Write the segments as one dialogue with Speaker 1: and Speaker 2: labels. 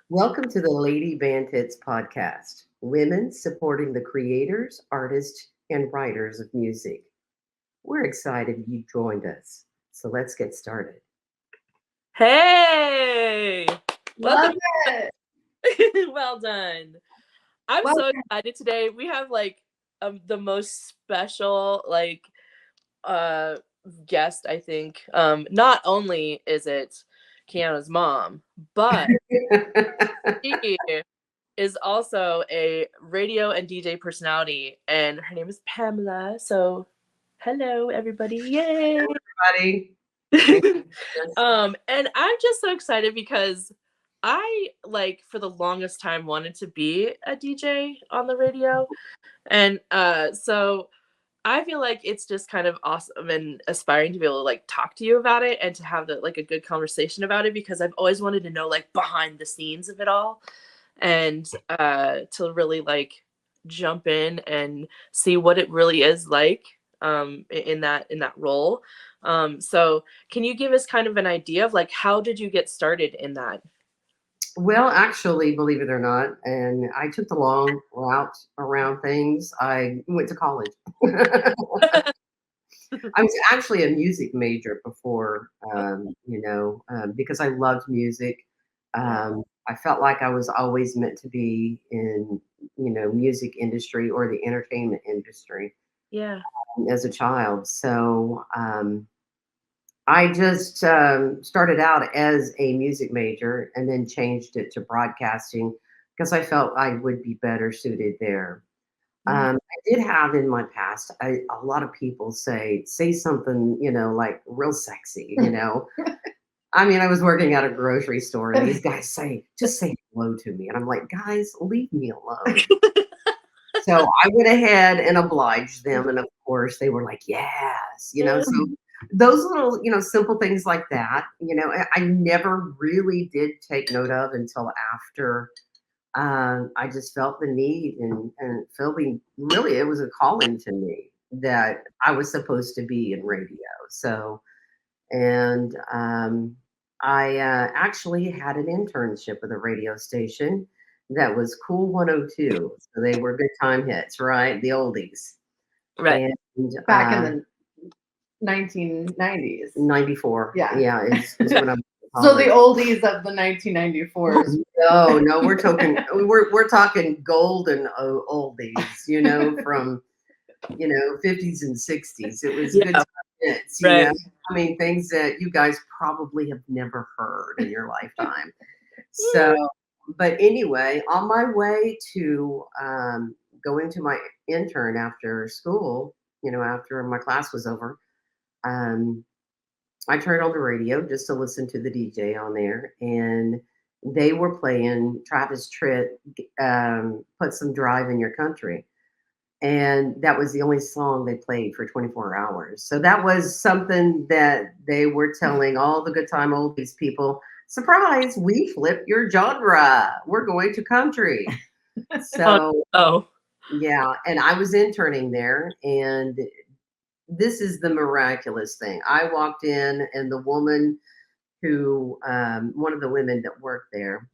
Speaker 1: Welcome to the Lady Bandits podcast, women supporting the creators, artists, and writers of music. We're excited you joined us. So let's get started.
Speaker 2: Hey,
Speaker 3: Love
Speaker 2: welcome.
Speaker 3: it.
Speaker 2: Well done. I'm
Speaker 3: Love
Speaker 2: so
Speaker 3: it.
Speaker 2: excited today. We have the most special uh guest, I think. Not only is it KayAnna's mom, but she is also a radio and DJ personality, and her name is Pamela. So, hello everybody. Yay.
Speaker 1: Everybody, thank you.
Speaker 2: And I'm just so excited because I for the longest time wanted to be a DJ on the radio. And so I feel like it's just kind of awesome and aspiring to be able to talk to you about it and to have a good conversation about it, because I've always wanted to know behind the scenes of it all, and to really jump in and see what it really is like in that role. So can you give us kind of an idea of how did you get started in that?
Speaker 1: Well, actually, believe it or not, and I took the long route around things. I went to college. I was actually a music major before, because I loved music. I felt like I was always meant to be in, music industry or the entertainment industry
Speaker 2: Yeah.
Speaker 1: as a child. So I just started out as a music major and then changed it to broadcasting because I felt I would be better suited there.
Speaker 2: Yeah.
Speaker 1: I did have in my past, a lot of people say something, like real sexy. I mean, I was working at a grocery store and these guys just say hello to me. And I'm like, guys, leave me alone. So I went ahead and obliged them. And of course, they were like, yes. So those little, simple things like that, I never really did take note of until after I just felt the need and feeling really it was a calling to me that I was supposed to be in radio. So, and I actually had an internship with a radio station that was Cool 102. So they were good time hits, right? The oldies.
Speaker 2: Right.
Speaker 1: And
Speaker 3: Back in the 1990s.
Speaker 1: 94.
Speaker 3: Yeah.
Speaker 1: Yeah, is when I was in
Speaker 3: So the
Speaker 1: college.
Speaker 3: oldies of the 1994s.
Speaker 1: No, we're talking golden oldies, from 50s and 60s. It was good
Speaker 2: Yeah.
Speaker 1: hits.
Speaker 2: Right.
Speaker 1: I mean, things that you guys probably have never heard in your lifetime. So, but anyway, on my way to going to my intern after school, after my class was over, um, I turned on the radio just to listen to the DJ on there, and they were playing Travis Tritt, "Put Some Drive in Your Country," and that was the only song they played for 24 hours. So that was something that they were telling all the good time oldies people. Surprise! We flipped your genre. We're going to country.
Speaker 2: Oh,
Speaker 1: So
Speaker 2: oh.
Speaker 1: yeah, and I was interning there, and this is the miraculous thing. I walked in, and the woman who, one of the women that worked there,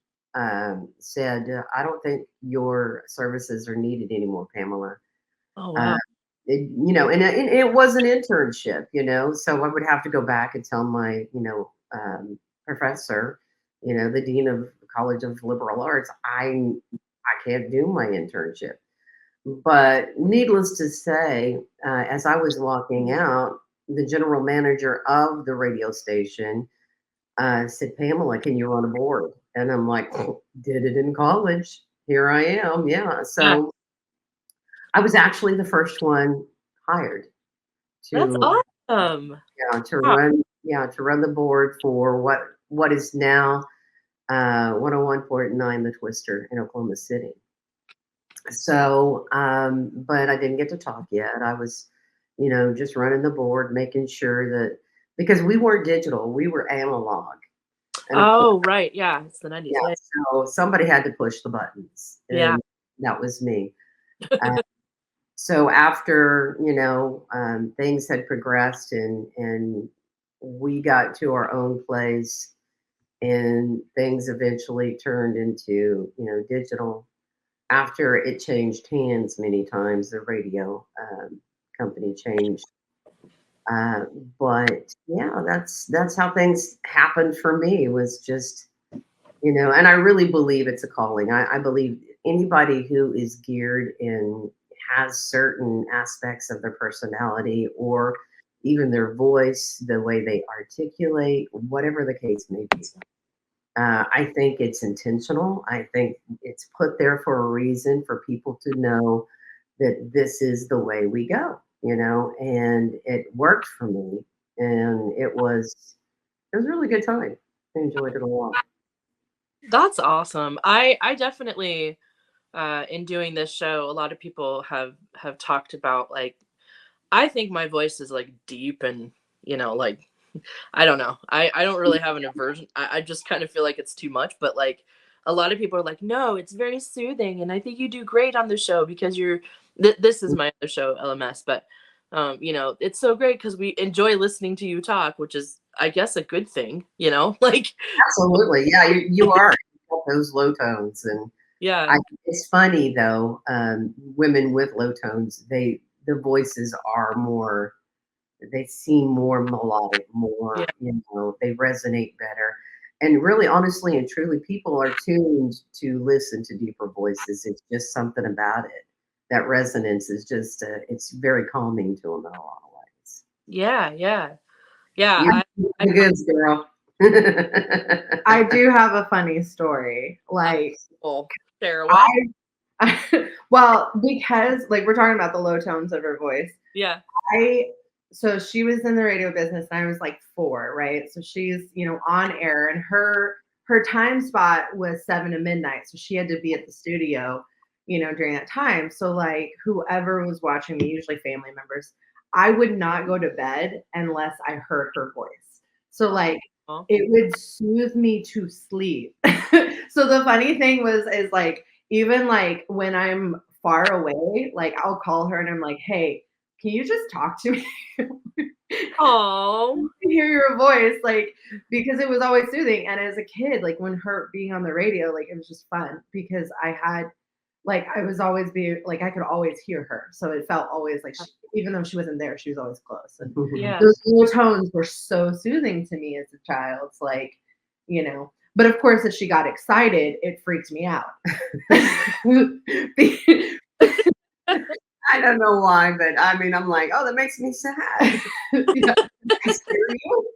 Speaker 1: said, "I don't think your services are needed anymore, Pamela."
Speaker 2: Oh,
Speaker 1: Uh,
Speaker 2: wow.
Speaker 1: and it was an internship, so I would have to go back and tell my, professor, the dean of the College of Liberal Arts, I can't do my internship. But needless to say, as I was walking out, the general manager of the radio station said, "Pamela, can you run a board?" And I'm like, "Did it in college. Here I am." Yeah.
Speaker 2: Yeah.
Speaker 1: So I was actually the first one hired
Speaker 2: That's
Speaker 1: to
Speaker 2: awesome. Wow.
Speaker 1: to run the board for what is now 101.9 The Twister in Oklahoma City. So, but I didn't get to talk yet. I was, just running the board, making sure that because we weren't digital, we were analog. And of course,
Speaker 2: Oh, right. Yeah. It's the 90s.
Speaker 1: yeah,
Speaker 2: Yeah.
Speaker 1: so somebody had to push the buttons,
Speaker 2: Yeah.
Speaker 1: and that was me. Uh, so after things had progressed and we got to our own place, and things eventually turned into, digital after it changed hands many times. The radio company changed. Uh, but yeah, that's how things happened for me. Was just, and I really believe it's a calling. I believe anybody who is geared and has certain aspects of their personality or even their voice, the way they articulate, whatever the case may be. I think it's intentional. I think it's put there for a reason for people to know that this is the way we go, and it worked for me. And it was a really good time. I enjoyed it a lot.
Speaker 2: That's awesome. I definitely in doing this show, a lot of people have talked about like I think my voice is like deep and like I don't know. I don't really have an aversion. I just kind of feel like it's too much, but like a lot of people are like, no, it's very soothing, and I think you do great on the show because you're. This is my other show, LMS, but it's so great because we enjoy listening to you talk, which is, I guess, a good thing. Like
Speaker 1: Absolutely. Yeah, you are. You got those low tones. And
Speaker 2: yeah,
Speaker 1: it's funny though, women with low tones, the voices are more, they seem more melodic, more,
Speaker 2: yeah,
Speaker 1: they resonate better. And really, honestly and truly, people are tuned to listen to deeper voices. It's just something about it. That resonance is just, it's very calming to them in a lot of ways.
Speaker 2: yeah, yeah, yeah.
Speaker 1: You're
Speaker 2: I
Speaker 1: the goods, girl.
Speaker 3: I do have a funny story. Like,
Speaker 2: oh, share away.
Speaker 3: well, because like we're talking about the low tones of her voice.
Speaker 2: Yeah,
Speaker 3: I so she was in the radio business and I was like 4, right? So she's, on air and her time spot was 7 to midnight. So she had to be at the studio, during that time. So like whoever was watching me, usually family members, I would not go to bed unless I heard her voice. So like
Speaker 2: oh,
Speaker 3: it would soothe me to sleep. So the funny thing is like even like when I'm far away, like I'll call her and I'm like, hey, can you just talk to me?
Speaker 2: oh,
Speaker 3: Hear your voice, like because it was always soothing. And as a kid, like when her being on the radio, like it was just fun because I had like I was always be like I could always hear her. So it felt always like even though she wasn't there, she was always close. And
Speaker 2: yeah,
Speaker 3: those low tones were so soothing to me as a child. It's like, But of course, if she got excited, it freaked me out.
Speaker 1: I don't know why, but I mean, I'm like, oh, that makes me sad.
Speaker 3: Yeah.
Speaker 1: I scare you?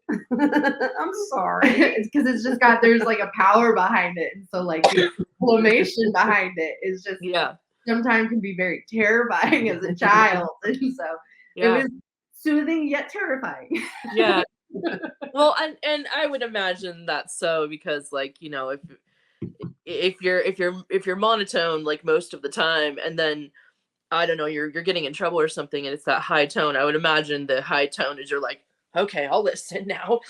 Speaker 1: I'm sorry.
Speaker 3: It's because it's just got there's like a power behind it, and so like the inflammation behind it is just
Speaker 2: yeah,
Speaker 3: sometimes can be very terrifying as a child, and so it
Speaker 2: yeah,
Speaker 3: was soothing yet terrifying.
Speaker 2: yeah. Well, and I would imagine that's so because like if you're monotone like most of the time, and then I don't know, you're getting in trouble or something, and it's that high tone. I would imagine the high tone is you're like, okay, I'll listen now.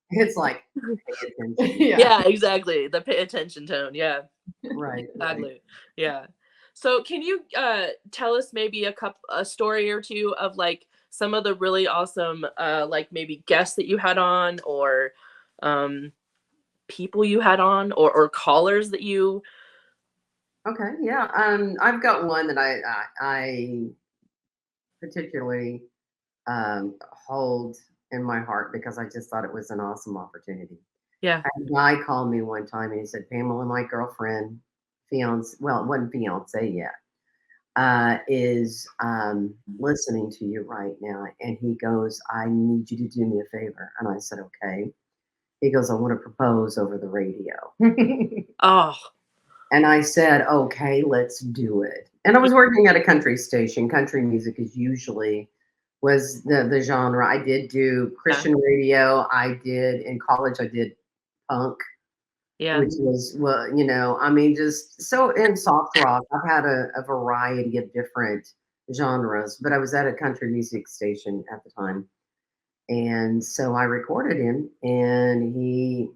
Speaker 1: It's like, pay attention.
Speaker 3: Yeah.
Speaker 2: Yeah, exactly. The pay attention tone. Yeah,
Speaker 1: Right, right.
Speaker 2: exactly. Yeah. So can you tell us maybe a story or two of like some of the really awesome like maybe guests that you had on or um people you had on or callers that you
Speaker 1: Okay, yeah. I've got one that I particularly hold in my heart because I just thought it was an awesome opportunity.
Speaker 2: yeah.
Speaker 1: A guy called me one time and he said, Pamela, my girlfriend, fiance, well, it wasn't fiance yet, is listening to you right now. And he goes, I need you to do me a favor. And I said, okay. He goes, I want to propose over the radio.
Speaker 2: Oh,
Speaker 1: And I said, okay, let's do it. And I was working at a country station. Country music is usually was the genre. I did do
Speaker 2: yeah.
Speaker 1: Christian radio. I did in college, I did punk,
Speaker 2: Yeah.
Speaker 1: which was, well, I mean, just so in soft rock, I've had a variety of different genres, but I was at a country music station at the time. And so I recorded him and he,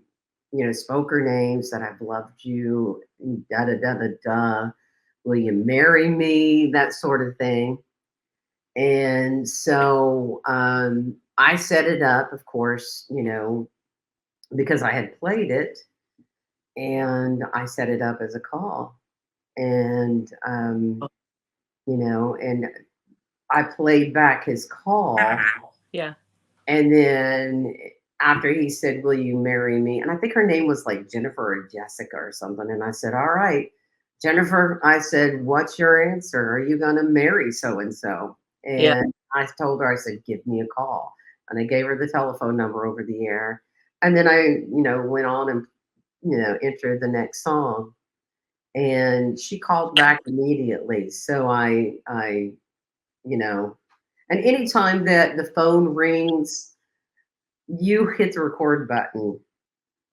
Speaker 1: spoke her name, said, I've loved you, da da da da da. Will you marry me? That sort of thing. And so I set it up, of course, because I had played it and I set it up as a call. And, and I played back his call.
Speaker 2: Yeah.
Speaker 1: And then after he said, "Will you marry me?" And I think her name was like Jennifer or Jessica or something. And I said, "All right, Jennifer," I said, "what's your answer? Are you going to marry so and so?"
Speaker 2: Yeah.
Speaker 1: And I told her, I said, "Give me a call." And I gave her the telephone number over the air. And then I, went on and, entered the next song. And she called back immediately. So you know, and anytime that the phone rings, you hit the record button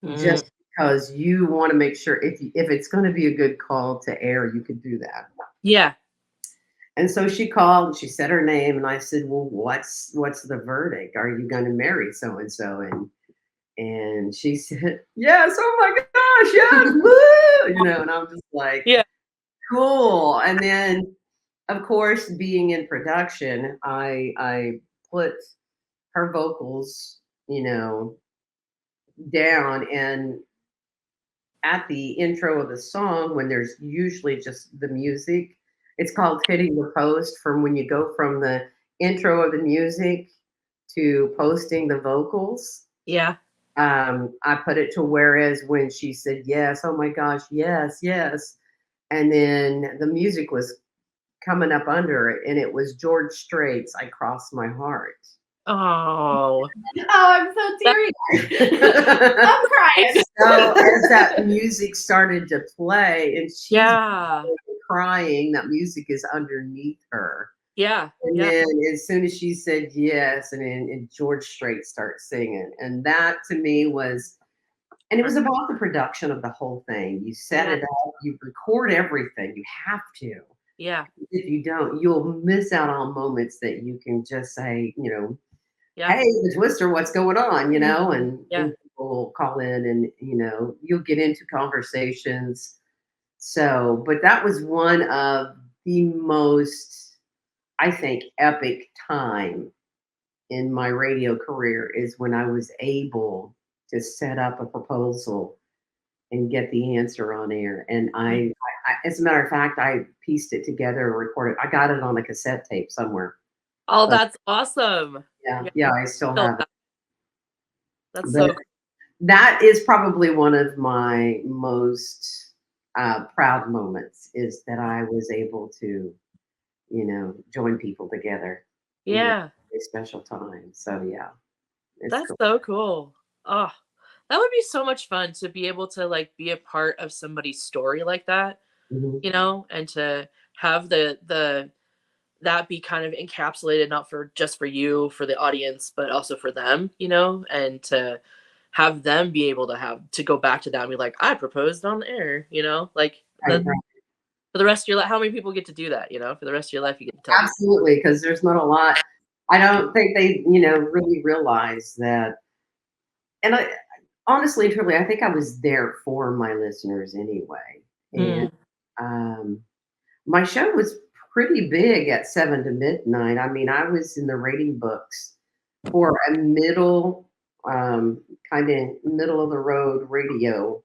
Speaker 2: Mm.
Speaker 1: just because you want to make sure if it's going to be a good call to air, you could do that.
Speaker 2: Yeah.
Speaker 1: And so she called and she said her name, and I said, "Well, what's the verdict? Are you going to marry so and so?" And she said, "Yes, oh my gosh, yes, woo!" And I'm just like,
Speaker 2: Yeah.
Speaker 1: cool. And then, of course, being in production, I put her vocals, down, and at the intro of the song, when there's usually just the music, it's called hitting the post. From when you go from the intro of the music to posting the vocals,
Speaker 2: Yeah.
Speaker 1: I put it to whereas when she said yes, oh my gosh, yes, yes, and then the music was coming up under it, and it was George Strait's "I Cross My Heart."
Speaker 2: Oh.
Speaker 3: Oh, I'm so teary. I'm crying.
Speaker 1: So as that music started to play and she's
Speaker 2: Yeah.
Speaker 1: crying, that music is underneath her.
Speaker 2: Yeah.
Speaker 1: And
Speaker 2: Yeah.
Speaker 1: then as soon as she said yes, and George Strait starts singing. And that to me was, and it was about the production of the whole thing. You set
Speaker 2: Yeah.
Speaker 1: it up, you record everything. You have to.
Speaker 2: Yeah.
Speaker 1: If you don't, you'll miss out on moments that you can just say,
Speaker 2: Yeah.
Speaker 1: "Hey, the Twister, what's going on?"
Speaker 2: Yeah.
Speaker 1: And people will call in, and you'll get into conversations. So, but that was one of the most, I think, epic time in my radio career is when I was able to set up a proposal and get the answer on air. And as a matter of fact, I pieced it together and recorded. I got it on a cassette tape somewhere.
Speaker 2: Oh,
Speaker 1: But
Speaker 2: that's awesome.
Speaker 1: yeah, I still
Speaker 2: Still
Speaker 1: have it.
Speaker 2: That's so
Speaker 1: But
Speaker 2: cool.
Speaker 1: that is probably one of my most proud moments is that I was able to, join people together,
Speaker 2: Yeah.
Speaker 1: a special time. So yeah, it's
Speaker 2: That's
Speaker 1: cool.
Speaker 2: so cool. Oh, that would be so much fun to be able to like be a part of somebody's story like that,
Speaker 1: Mhm.
Speaker 2: and to have the that be kind of encapsulated not for just for you, for the audience, but also for them, and to have them be able to go back to that and be like, I proposed on the air, like
Speaker 1: Right,
Speaker 2: the
Speaker 1: right.
Speaker 2: for the rest of your life. How many people get to do that, for the rest of your life you get to tell people.
Speaker 1: Absolutely, because there's not a lot. I don't think they, really realize that. And I honestly and truly, I think I was there for my listeners anyway. And
Speaker 2: Mm,
Speaker 1: um, my show was pretty big at 7 to midnight. I mean, I was in the rating books for a kind of middle of the road radio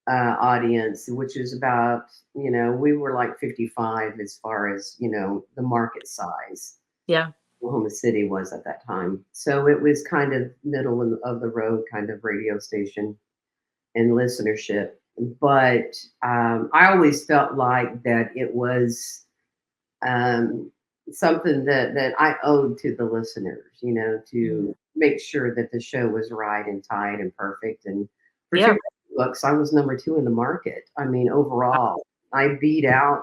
Speaker 1: audience, which is about, we were like 55 as far as, the market size.
Speaker 2: yeah.
Speaker 1: Oklahoma City was at that time. So it was kind of middle of the road kind of radio station and listenership. But I always felt like that it was um, something that I owed to the listeners,
Speaker 2: Mm,
Speaker 1: to make sure that the show was right and tight and perfect. And for
Speaker 2: yeah.
Speaker 1: two books, I was number 2 in the market. I mean, overall, I beat out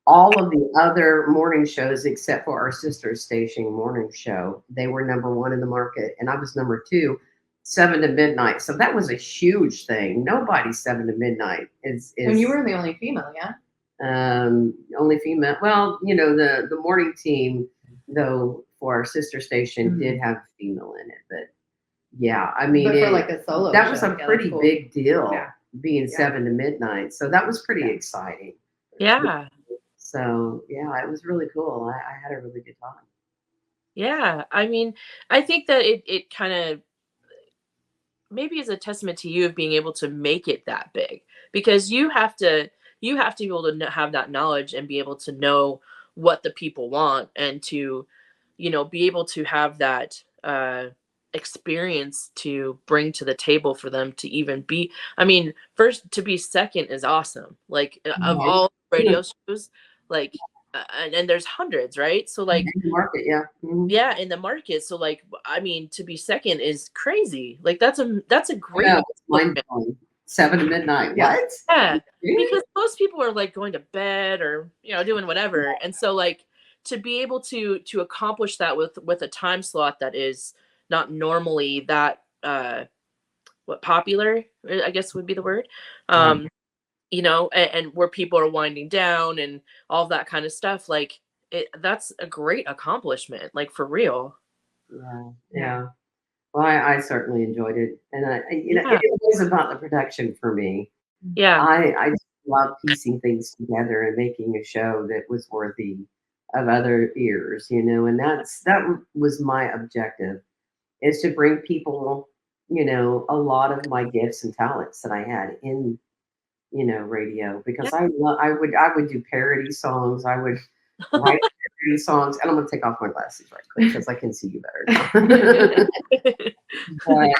Speaker 1: all of the other morning shows except for our sister station morning show. They were number 1 in the market, and I was number 2. 7 to midnight. So that was a huge thing. Nobody's 7 to midnight is
Speaker 3: And you were the only female, yeah?
Speaker 1: only female. Well, the morning team, though, for our sister station did have a female in it, but yeah, I mean,
Speaker 3: But for like a solo
Speaker 1: that was
Speaker 3: show,
Speaker 1: a
Speaker 3: yeah, that's
Speaker 1: pretty
Speaker 3: cool.
Speaker 1: big deal
Speaker 3: Yeah.
Speaker 1: being
Speaker 3: Yeah.
Speaker 1: 7 to midnight. So that was pretty
Speaker 3: Yeah.
Speaker 1: exciting.
Speaker 2: Yeah.
Speaker 1: So yeah, it was really cool. I had a really good time.
Speaker 2: Yeah. I mean, I think that it kind of maybe is a testament to you of being able to make it that big, because you have to be able to have that knowledge and be able to know what the people want, and to be able to have that experience to bring to the table for them to even be. I mean, first, to be second is awesome, like, of
Speaker 1: Right.
Speaker 2: all radio shows, like, and there's hundreds, right? So, like,
Speaker 1: In the market, yeah. Mhm.
Speaker 2: yeah, in the market. So, like, I mean, to be second is crazy. Like, that's a
Speaker 1: I
Speaker 2: great
Speaker 1: know, it's mind
Speaker 2: accomplishment.
Speaker 1: blowing. 7 to midnight.
Speaker 3: Yeah.
Speaker 1: What?
Speaker 2: Yeah,
Speaker 1: Really?
Speaker 2: because most people are, like, going to bed or, doing whatever. And so, like, to be able to accomplish that with a time slot that is not normally that what popular, I guess would be the word.
Speaker 1: Right.
Speaker 2: Um, and where people are winding down and all that kind of stuff, like, that's a great accomplishment, like, for real.
Speaker 1: Yeah.
Speaker 3: Yeah.
Speaker 1: Yeah. Well, I certainly enjoyed it, and
Speaker 2: Yeah.
Speaker 1: it was about the production for me.
Speaker 2: Yeah.
Speaker 1: I just love piecing things together and making a show that was worthy of other ears, and was my objective, is to bring people, a lot of my gifts and talents that I had in, radio,
Speaker 2: Yeah.
Speaker 1: because I would do parody songs. I would write parody songs, and I'm gonna take off my glasses right quick because I can see you better now. But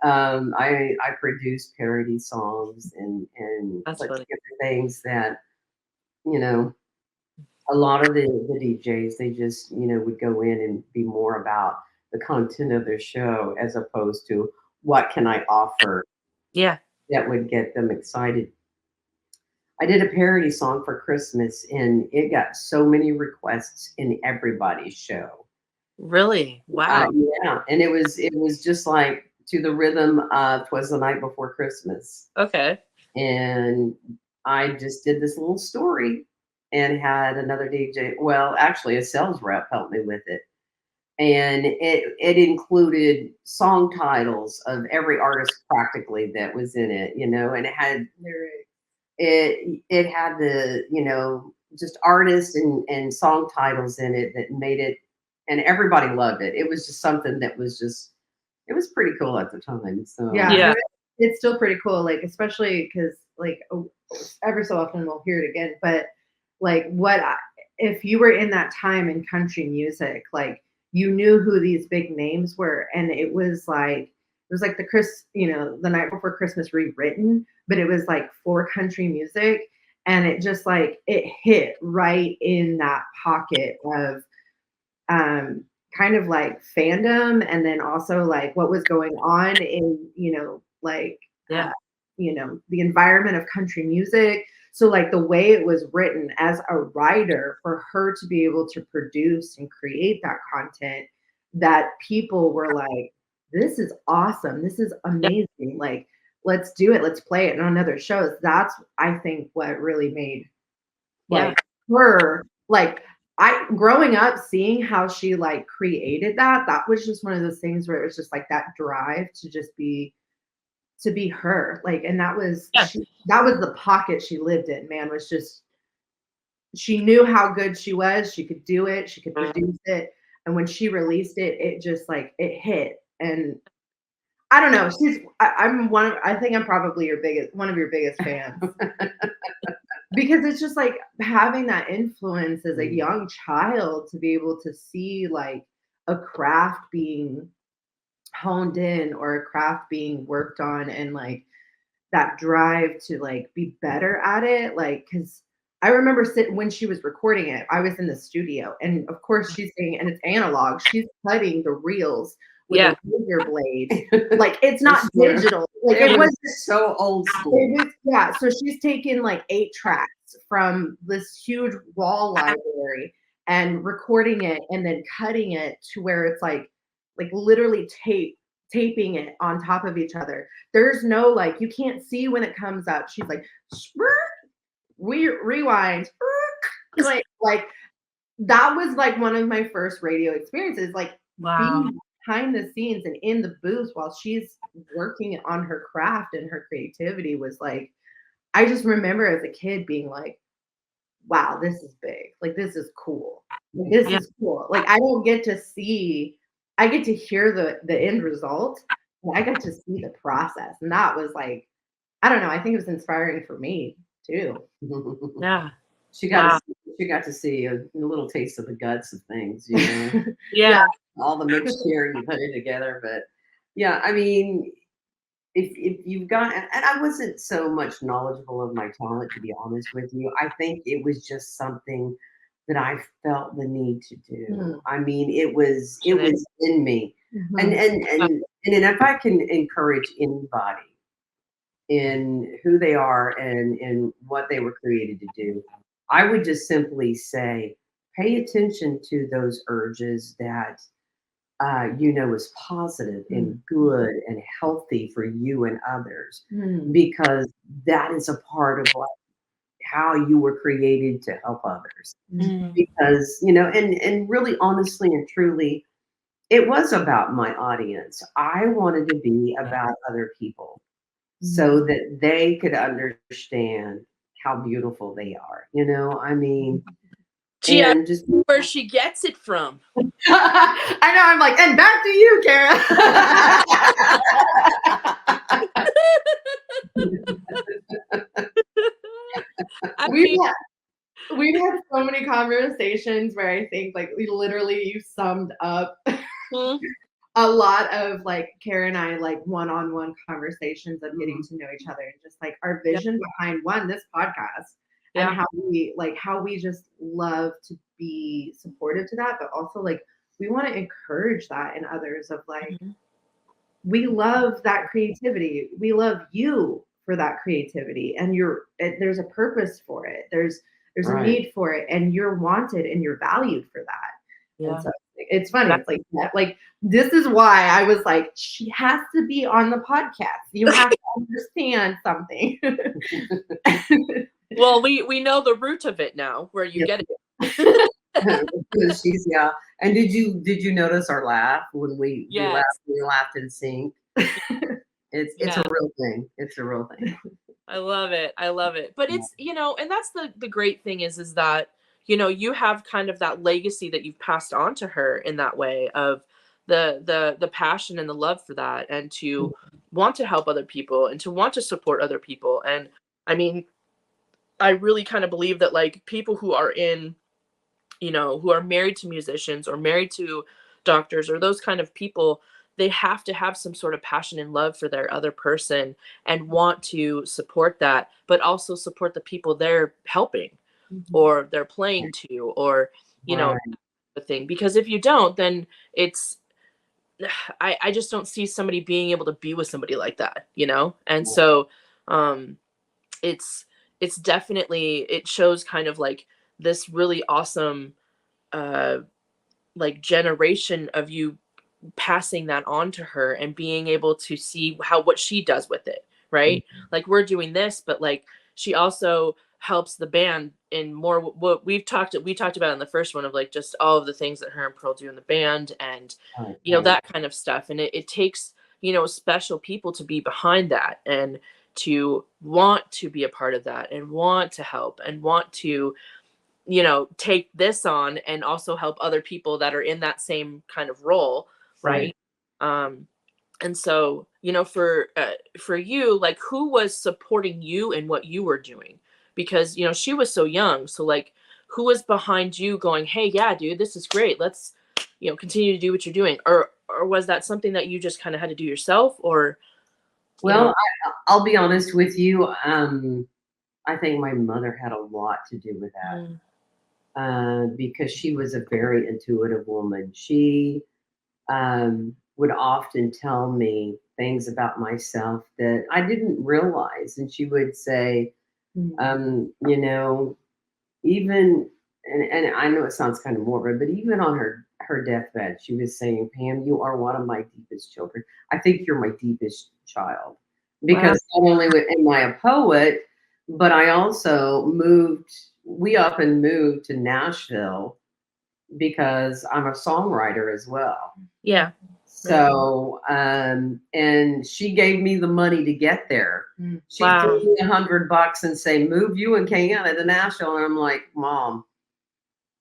Speaker 1: I produce parody songs and
Speaker 2: That's
Speaker 1: put
Speaker 2: funny.
Speaker 1: together things that you know a lot of the DJs, they just would go in and be more about the content of their show as opposed to what can I offer
Speaker 2: Yeah.
Speaker 1: that would get them excited. I did a parody song for Christmas, and it got so many requests in everybody's show.
Speaker 2: Really? Wow.
Speaker 1: Yeah, and it was just like to the rhythm of "'Twas the Night Before Christmas,"
Speaker 2: Okay.
Speaker 1: and I just did this little story and had another DJ. Well, actually, a sales rep helped me with it, and it included song titles of every artist practically that was in it, and it had the just artists and song titles in it that made it, and everybody loved it. It was just something that was just, it was pretty cool at the time. So
Speaker 3: Yeah,
Speaker 2: Yeah.
Speaker 3: it's still pretty cool, like, especially because, like, ever so often we'll hear it again, but, like, if you were in that time in country music, like, you knew who these big names were, and it was like the Night Before Christmas rewritten, but it was, like, for country music, and it just, like, it hit right in that pocket of um, kind of like fandom, and then also like what was going on in like
Speaker 2: Yeah.
Speaker 3: the environment of country music. So like the way it was written as a writer, for her to be able to produce and create that content, that people were like, this is awesome, this is
Speaker 2: Yeah.
Speaker 3: amazing, like, let's do it, let's play it on other shows. That's, I think, what really made,
Speaker 2: Yeah.
Speaker 3: like, her, like, I growing up seeing how she, like, created that was just one of those things where it was just like that drive to just be her, like, and
Speaker 2: Yeah.
Speaker 3: that was the pocket she lived in, man, was just, she knew how good she was, she could do it, she could produce it, and when she released it, it just, like, it hit, and I don't know, I think I'm probably one of your biggest fans. Because it's just like having that influence as a young child to be able to see like a craft being honed in, or a craft being worked on, and like that drive to like be better at it, like, because I remember sitting when she was recording it, I was in the studio, and of course she's saying, and it's analog, she's cutting the reels with a
Speaker 2: Yeah.
Speaker 3: razor blade, like, it's not
Speaker 1: swear.
Speaker 3: digital, like,
Speaker 1: It
Speaker 3: it
Speaker 1: was
Speaker 3: was,
Speaker 1: so old school.
Speaker 3: yeah, so she's taken like 8 tracks from this huge wall library and recording it, and then cutting it to where it's like literally taping it on top of each other. There's no, like, you can't see when it comes up. She's like, we rewind, like that was like one of my first radio experiences, like
Speaker 2: Wow.
Speaker 3: being behind the scenes and in the booth while she's working on her craft and her creativity, was like, I just remember as a kid being like, wow, this is big. Like, this is cool. Like, this
Speaker 2: Yeah.
Speaker 3: is cool. Like, I don't get to see, I get to hear the end result, I got to see the process, and that was like, I don't know, I think it was inspiring for me too.
Speaker 2: Yeah.
Speaker 1: She got to
Speaker 2: Wow.
Speaker 1: see, she got to see a little taste of the guts of things, you know,
Speaker 3: Yeah.
Speaker 2: Yeah.
Speaker 1: all the mixture and you put it together. But yeah, I mean, if you've got, and I wasn't so much knowledgeable of my talent, to be honest with you. I think it was just something that I felt the need to do.
Speaker 3: Mm.
Speaker 1: I mean, it was in me, and
Speaker 3: Mhm.
Speaker 1: and and and if I can encourage anybody in who they are and what they were created to do, I would just simply say, pay attention to those urges that is positive
Speaker 3: Mm.
Speaker 1: and good and healthy for you and others,
Speaker 3: Mm.
Speaker 1: because that is a part of how you were created to help others.
Speaker 3: Mm.
Speaker 2: Mm.
Speaker 1: Because and really honestly and truly, it was about my audience. I wanted to be about other people so that they could understand how beautiful they are. I mean,
Speaker 2: Gee, I
Speaker 1: and just
Speaker 2: wonder where she gets it from.
Speaker 3: I know. I'm like, and back to you, Kara.
Speaker 2: I
Speaker 3: we've
Speaker 2: mean,
Speaker 3: had we've had so many conversations where I think like we literally you summed up
Speaker 2: mm,
Speaker 3: a lot of like Kara and I like one-on-one conversations of getting to know each other and just like our
Speaker 2: yeah,
Speaker 3: vision behind this podcast and
Speaker 2: yeah.
Speaker 3: how we just love to be supportive to that, but also like we want to encourage that in others of like
Speaker 2: Mhm.
Speaker 3: we love that creativity. We love you for that creativity, and there's a purpose for it. There's a
Speaker 1: right.
Speaker 3: need for it, and you're wanted and you're valued for that. And
Speaker 2: Yeah.
Speaker 3: so it's funny.
Speaker 2: That-
Speaker 3: It's like that. Like this is why I was like, she has to be on the podcast. You have to understand something.
Speaker 2: well, we know the root of it now, where you
Speaker 3: Yes.
Speaker 2: get it.
Speaker 1: Because she's. And did you notice our laugh when we
Speaker 2: Yes.
Speaker 1: laughed? We laughed in sync. It's a
Speaker 2: Yeah.
Speaker 1: real thing. It's a real thing.
Speaker 2: I love it. I love it. But
Speaker 1: Yeah.
Speaker 2: it's, and that's the great thing is that, you have kind of that legacy that you've passed on to her in that way of the passion and the love for that, and to want to help other people and to want to support other people. And I mean, I really kind of believe that like people who are in, who are married to musicians or married to doctors or those kind of people, they have to have some sort of passion and love for their other person and want to support that, but also support the people they're helping
Speaker 3: Mhm.
Speaker 2: or they're playing to, or,
Speaker 1: Right.
Speaker 2: the thing. Because if you don't, then it's, I just don't see somebody being able to be with somebody like that. And so, um, it's, it's definitely, it shows kind of like this really awesome, uh, like generation of you passing that on to her and being able to see what she does with it, right? Like we're doing this, but like she also helps the band in more what we talked about in the first one of like just all of the things that her and Pearl do in the band, and
Speaker 1: Right.
Speaker 2: that kind of stuff. And it takes special people to be behind that and to want to be a part of that and want to help and want to take this on and also help other people that are in that same kind of role,
Speaker 1: Right.
Speaker 2: right? um and so for you, like who was supporting you in what you were doing? Because she was so young, so like who was behind you going, hey, yeah, dude, this is great, let's continue to do what you're doing? Or was that something that you just kind of had to do yourself? Or you
Speaker 1: Well,
Speaker 2: know
Speaker 1: I'll be honest with you. I think my mother had a lot to do with that,
Speaker 2: mm,
Speaker 1: because she was a very intuitive woman. She would often tell me things about myself that I didn't realize. And she would say, even, and I know it sounds kind of morbid, but even on her deathbed, she was saying, Pam, you are one of my deepest children. I think you're my deepest child.
Speaker 2: wow.
Speaker 1: Because not only am I a poet, but I also we up and moved to Nashville because I'm a songwriter as well.
Speaker 2: Yeah. Right.
Speaker 1: So, and she gave me the money to get there. She threw
Speaker 2: Wow.
Speaker 1: me $100 and say, "Move you and KayAnna to Nashville." And I'm like, "Mom,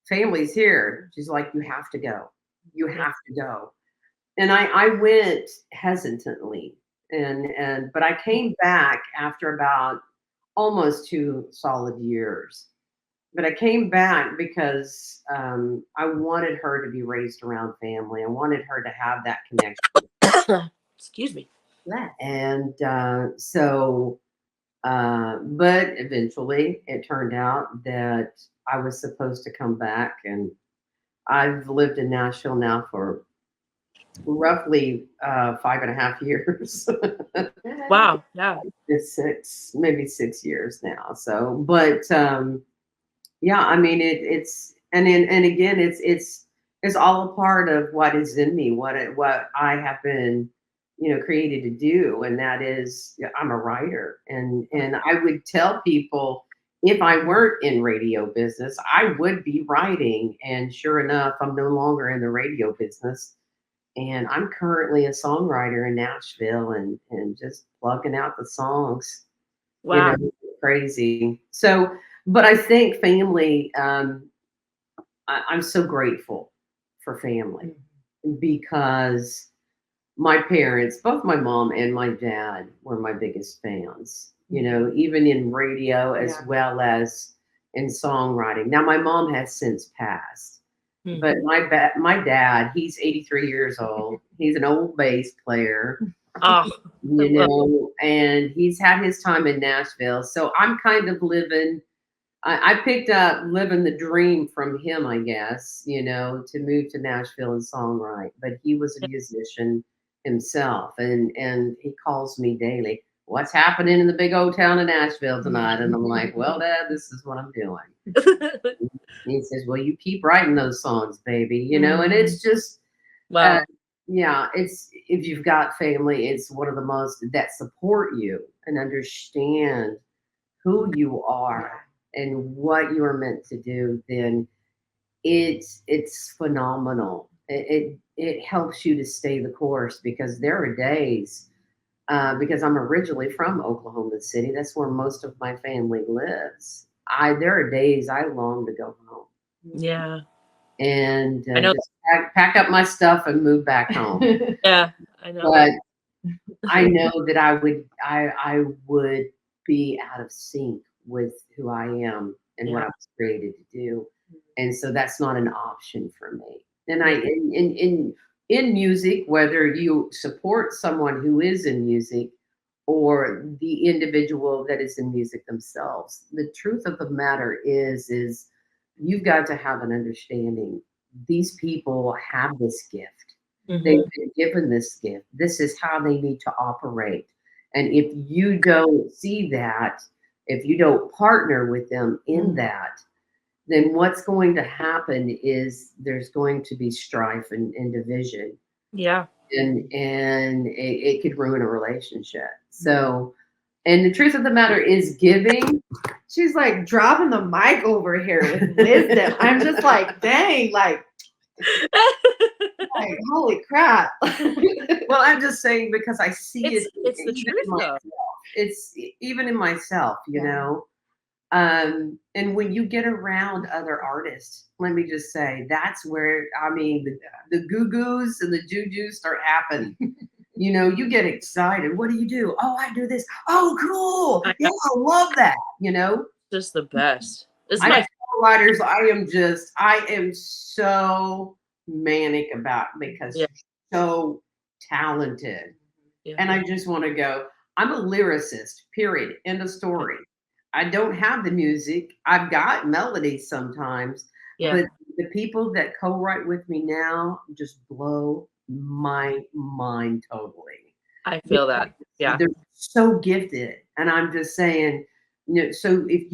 Speaker 1: family's here." She's like, "You have to go. You
Speaker 2: Yeah.
Speaker 1: have to go." and I went hesitantly, but I came back after about almost 2 solid years. But I came back because I wanted her to be raised around family. I wanted her to have that connection.
Speaker 2: Excuse me.
Speaker 3: Yeah.
Speaker 1: And but eventually it turned out that I was supposed to come back. And I've lived in Nashville now for roughly 5.5 years.
Speaker 2: Wow. Yeah.
Speaker 1: It's maybe 6 years now. So, but yeah, I mean it's and again it's all a part of what is in me, what I have been, created to do, and that is, I'm a writer, and I would tell people, if I weren't in radio business, I would be writing, and sure enough, I'm no longer in the radio business, and I'm currently a songwriter in Nashville, and just plugging out the songs,
Speaker 2: Wow.
Speaker 1: crazy. So, but I think family, I'm so grateful for family, because my parents, both my mom and my dad, were my biggest fans, even in radio as
Speaker 3: Yeah.
Speaker 1: well as in songwriting. Now, my mom has since passed,
Speaker 2: Hmm.
Speaker 1: but my dad, he's 83 years old. He's an old bass player,
Speaker 2: Oh,
Speaker 1: and he's had his time in Nashville. So I'm kind of living, I picked up living the dream from him, I guess, to move to Nashville and songwrite. But he was a musician himself, and he calls me daily. What's happening in the big old town of Nashville tonight? And I'm like, well, Dad, this is what I'm doing. And he says, well, you keep writing those songs, baby, and it's just,
Speaker 2: wow.
Speaker 1: yeah, it's, if you've got family, it's one of the most that support you and understand who you are and what you are meant to do, then it's phenomenal. It helps you to stay the course, because there are days, because I'm originally from Oklahoma City, that's where most of my family lives. There are days I long to go home
Speaker 2: Yeah.
Speaker 1: and
Speaker 2: I know.
Speaker 1: just pack up my stuff and move back home.
Speaker 2: Yeah. I know.
Speaker 1: But I know that I would be out of sync with who I am and what I was created to do. And so that's not an option for me. And in music, whether you support someone who is in music or the individual that is in music themselves, the truth of the matter is you've got to have an understanding. These people have this gift.
Speaker 2: Mhm.
Speaker 1: They've been given this gift. This is how they need to operate. And if you don't see that, if you don't partner with them in that, then what's going to happen is there's going to be strife and division.
Speaker 2: Yeah.
Speaker 1: And it could ruin a relationship. So, and the truth of the matter is, giving.
Speaker 3: She's like dropping the mic over here with wisdom. I'm just like, dang, like holy crap.
Speaker 1: Well, I'm just saying, because I see
Speaker 2: It's the
Speaker 1: even
Speaker 2: truth,
Speaker 1: in
Speaker 2: though.
Speaker 1: myself. It's even in myself,
Speaker 3: Yeah.
Speaker 1: And when you get around other artists, let me just say, that's where, I mean, the goo-goos and the juju start happening. You get excited. What do you do? Oh, I do this. Oh, cool.
Speaker 2: I
Speaker 1: Yeah, I love that.
Speaker 2: Just the best. It's
Speaker 1: I
Speaker 2: my
Speaker 1: got writers. I am so manic about, because
Speaker 2: Yeah.
Speaker 1: you're so talented.
Speaker 2: Yeah.
Speaker 1: And I just want to go, I'm a lyricist, period. End of story. I don't have the music. I've got melodies sometimes,
Speaker 2: Yeah.
Speaker 1: but the people that co-write with me now just blow my mind totally.
Speaker 2: I feel that. Yeah.
Speaker 1: They're so gifted. And I'm just saying, so if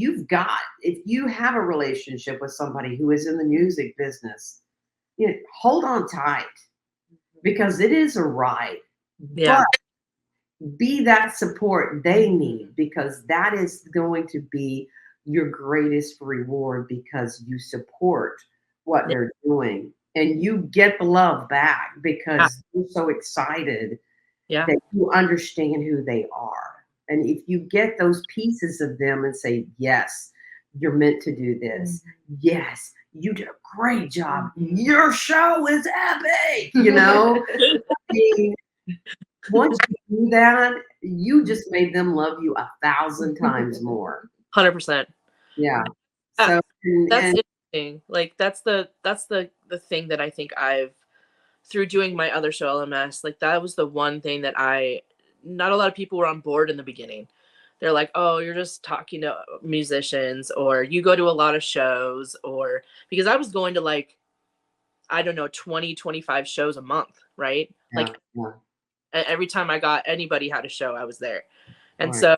Speaker 1: you have a relationship with somebody who is in the music business, hold on tight, because it is a ride.
Speaker 2: Yeah.
Speaker 1: But be that support they need, because that is going to be your greatest reward, because you support what they're doing and you get the love back, because you're so excited
Speaker 2: Yeah.
Speaker 1: that you understand who they are. And if you get those pieces of them and say, yes, you're meant to do this. Yes, you did a great job. Your show is epic. You know, I mean, once you do that, you just made them love you 1,000 times more.
Speaker 2: 100%.
Speaker 1: Yeah. So
Speaker 2: That's
Speaker 1: and
Speaker 2: interesting. Like that's the thing that I think I've through doing my other show LMS, like that was the one thing that not a lot of people were on board in the beginning. They're like, "Oh, you're just talking to musicians, or you go to a lot of shows," or because I was going to like, I don't know, 20, 25 shows a month, right?
Speaker 1: yeah,
Speaker 2: Like
Speaker 1: yeah,
Speaker 2: every time I got anybody had a show, I was there. And
Speaker 1: right,
Speaker 2: so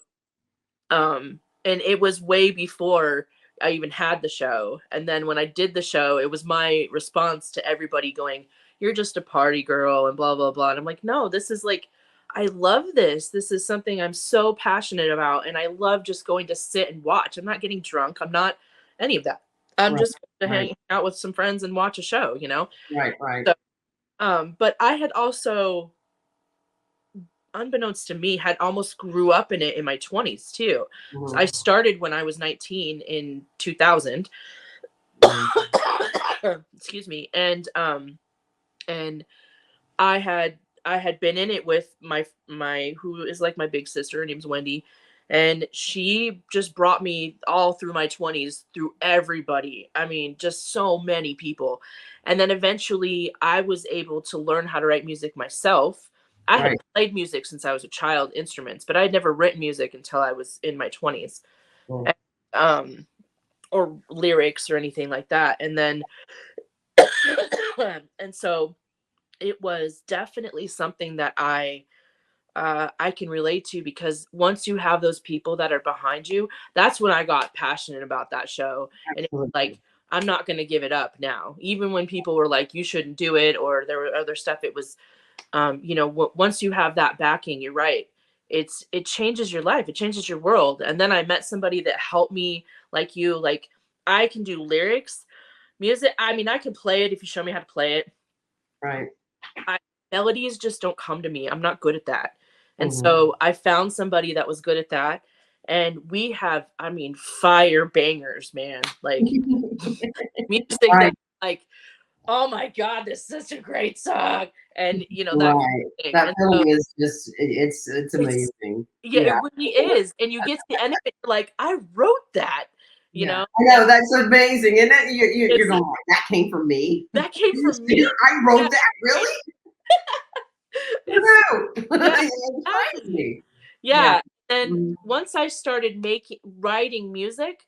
Speaker 2: and it was way before I even had the show. And then when I did the show, it was my response to everybody going, "You're just a party girl," and blah blah blah. And I'm like, "No, this is like I love this. This is something I'm so passionate about, and I love just going to sit and watch. I'm not getting drunk. I'm not any of that. I'm
Speaker 1: right,
Speaker 2: just going to
Speaker 1: right,
Speaker 2: hang out with some friends and watch a show, you know?"
Speaker 1: right, right.
Speaker 2: So but I had also, unbeknownst to me, had almost grew up in it in my 20s too. So I
Speaker 1: Mhm,
Speaker 2: started when I was 19 in 2000.
Speaker 1: mhm,
Speaker 2: Excuse me. And I had been in it with my who is like my big sister. Her name's Wendy, and she just brought me all through my 20s through everybody. I mean, just so many people. And then eventually I was able to learn how to write music myself. I had
Speaker 1: right.
Speaker 2: played music since I was a child, instruments, but I had never written music until I was in my 20s.
Speaker 1: Cool.
Speaker 2: And, or lyrics or anything like that. And then and so it was definitely something that I can relate to, because once you have those people that are behind you, that's when I got passionate about that show. And it was
Speaker 1: Absolutely.
Speaker 2: like, I'm not going to give it up now. Even when people were like, you shouldn't do it, or there were other stuff, it was, once you have that backing, you're right. It changes your life. It changes your world. And then I met somebody that helped me, like you, like I can do lyrics, music. I mean, I can play it if you show me how to play it.
Speaker 1: Right.
Speaker 2: I Melodies just don't come to me. I'm not good at that. And
Speaker 1: Mhm.
Speaker 2: so I found somebody that was good at that. And we have, I mean, fire bangers, man. Like music that
Speaker 1: Right,
Speaker 2: like, oh my God, this is such a great song. And that kind
Speaker 1: right.
Speaker 2: of thing.
Speaker 1: That
Speaker 2: And so
Speaker 1: feeling is just it's
Speaker 2: it's
Speaker 1: amazing.
Speaker 2: yeah, it
Speaker 1: Yeah,
Speaker 2: really is. And you get to the end of it, like, I wrote that, you
Speaker 3: Yeah.
Speaker 2: know?
Speaker 1: I
Speaker 2: And
Speaker 1: know, that's amazing, and then you're
Speaker 2: it's
Speaker 1: going like, "That came from me?
Speaker 2: that came
Speaker 1: Are you
Speaker 2: from me.
Speaker 1: serious? I
Speaker 2: Yeah.
Speaker 1: wrote that? Really?
Speaker 2: It's
Speaker 1: Wow!"
Speaker 2: yeah,
Speaker 1: It's
Speaker 2: exactly.
Speaker 1: crazy. Yeah.
Speaker 2: Yeah. And
Speaker 1: Mhm.
Speaker 2: once I started making writing music,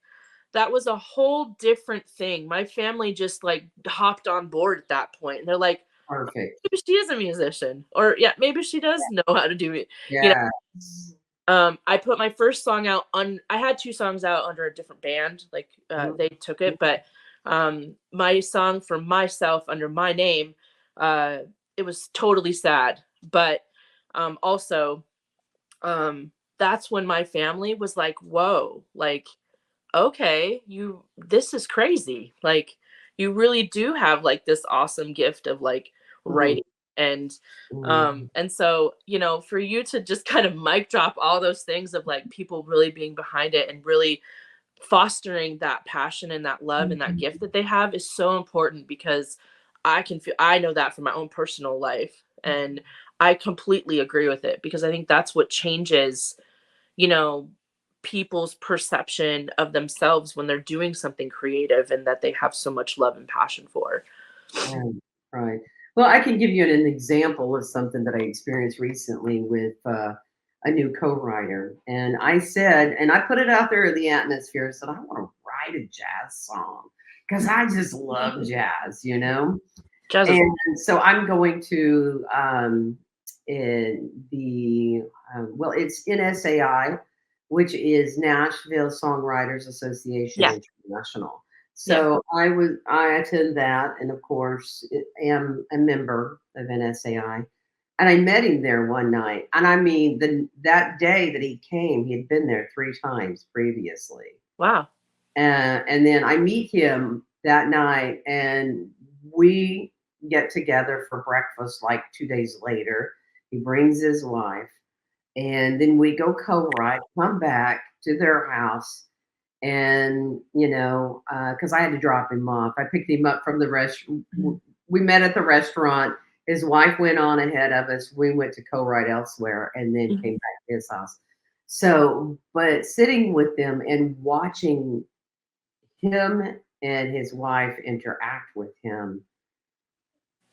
Speaker 2: that was a whole different thing. My family just like hopped on board at that point. And they're like,
Speaker 1: Perfect.
Speaker 2: maybe she is a musician. Or yeah, maybe she does know how to do it. You
Speaker 1: Yes.
Speaker 2: know, I put my first song out on I had two songs out under a different band. Like
Speaker 1: Mhm.
Speaker 2: they took it, but my song for myself under my name, uh, it was totally sad. But also that's when my family was like, whoa, like, okay, this is crazy. Like, you really do have like this awesome gift of like
Speaker 1: Mhm.
Speaker 2: writing. And
Speaker 1: Mhm.
Speaker 2: so, for you to just kind of mic drop all those things of like people really being behind it and really fostering that passion and that love and that
Speaker 3: Mhm.
Speaker 2: gift that they have is so important, because I know that from my own personal life, and I completely agree with it, because I think that's what changes, you know, people's perception of themselves when they're doing something creative and that they have so much love and passion for.
Speaker 1: Right, right. Well, I can give you an example of something that I experienced recently with a new co-writer. And I said, and I put it out there in the atmosphere, I said, I want to write a jazz song because I just love jazz, you know?
Speaker 2: Jazz is
Speaker 1: And so I'm going to in the, well, it's NSAI, which is Nashville Songwriters Association
Speaker 2: yeah,
Speaker 1: International.
Speaker 2: yeah.
Speaker 1: So I attend that, and of course, am a member of NSAI. And I met him there one night, and I mean, that day that he came, he had been there 3 times previously.
Speaker 2: Wow.
Speaker 1: And then I meet him that night, and we get together for breakfast like 2 days later. He brings his wife, and then we go co-write, come back to their house, And, because I had to drop him off. I picked him up from the restaurant. We met at the restaurant. His wife went on ahead of us. We went to co-write elsewhere and then came back to his house. So, but sitting with them and watching him and his wife interact with him,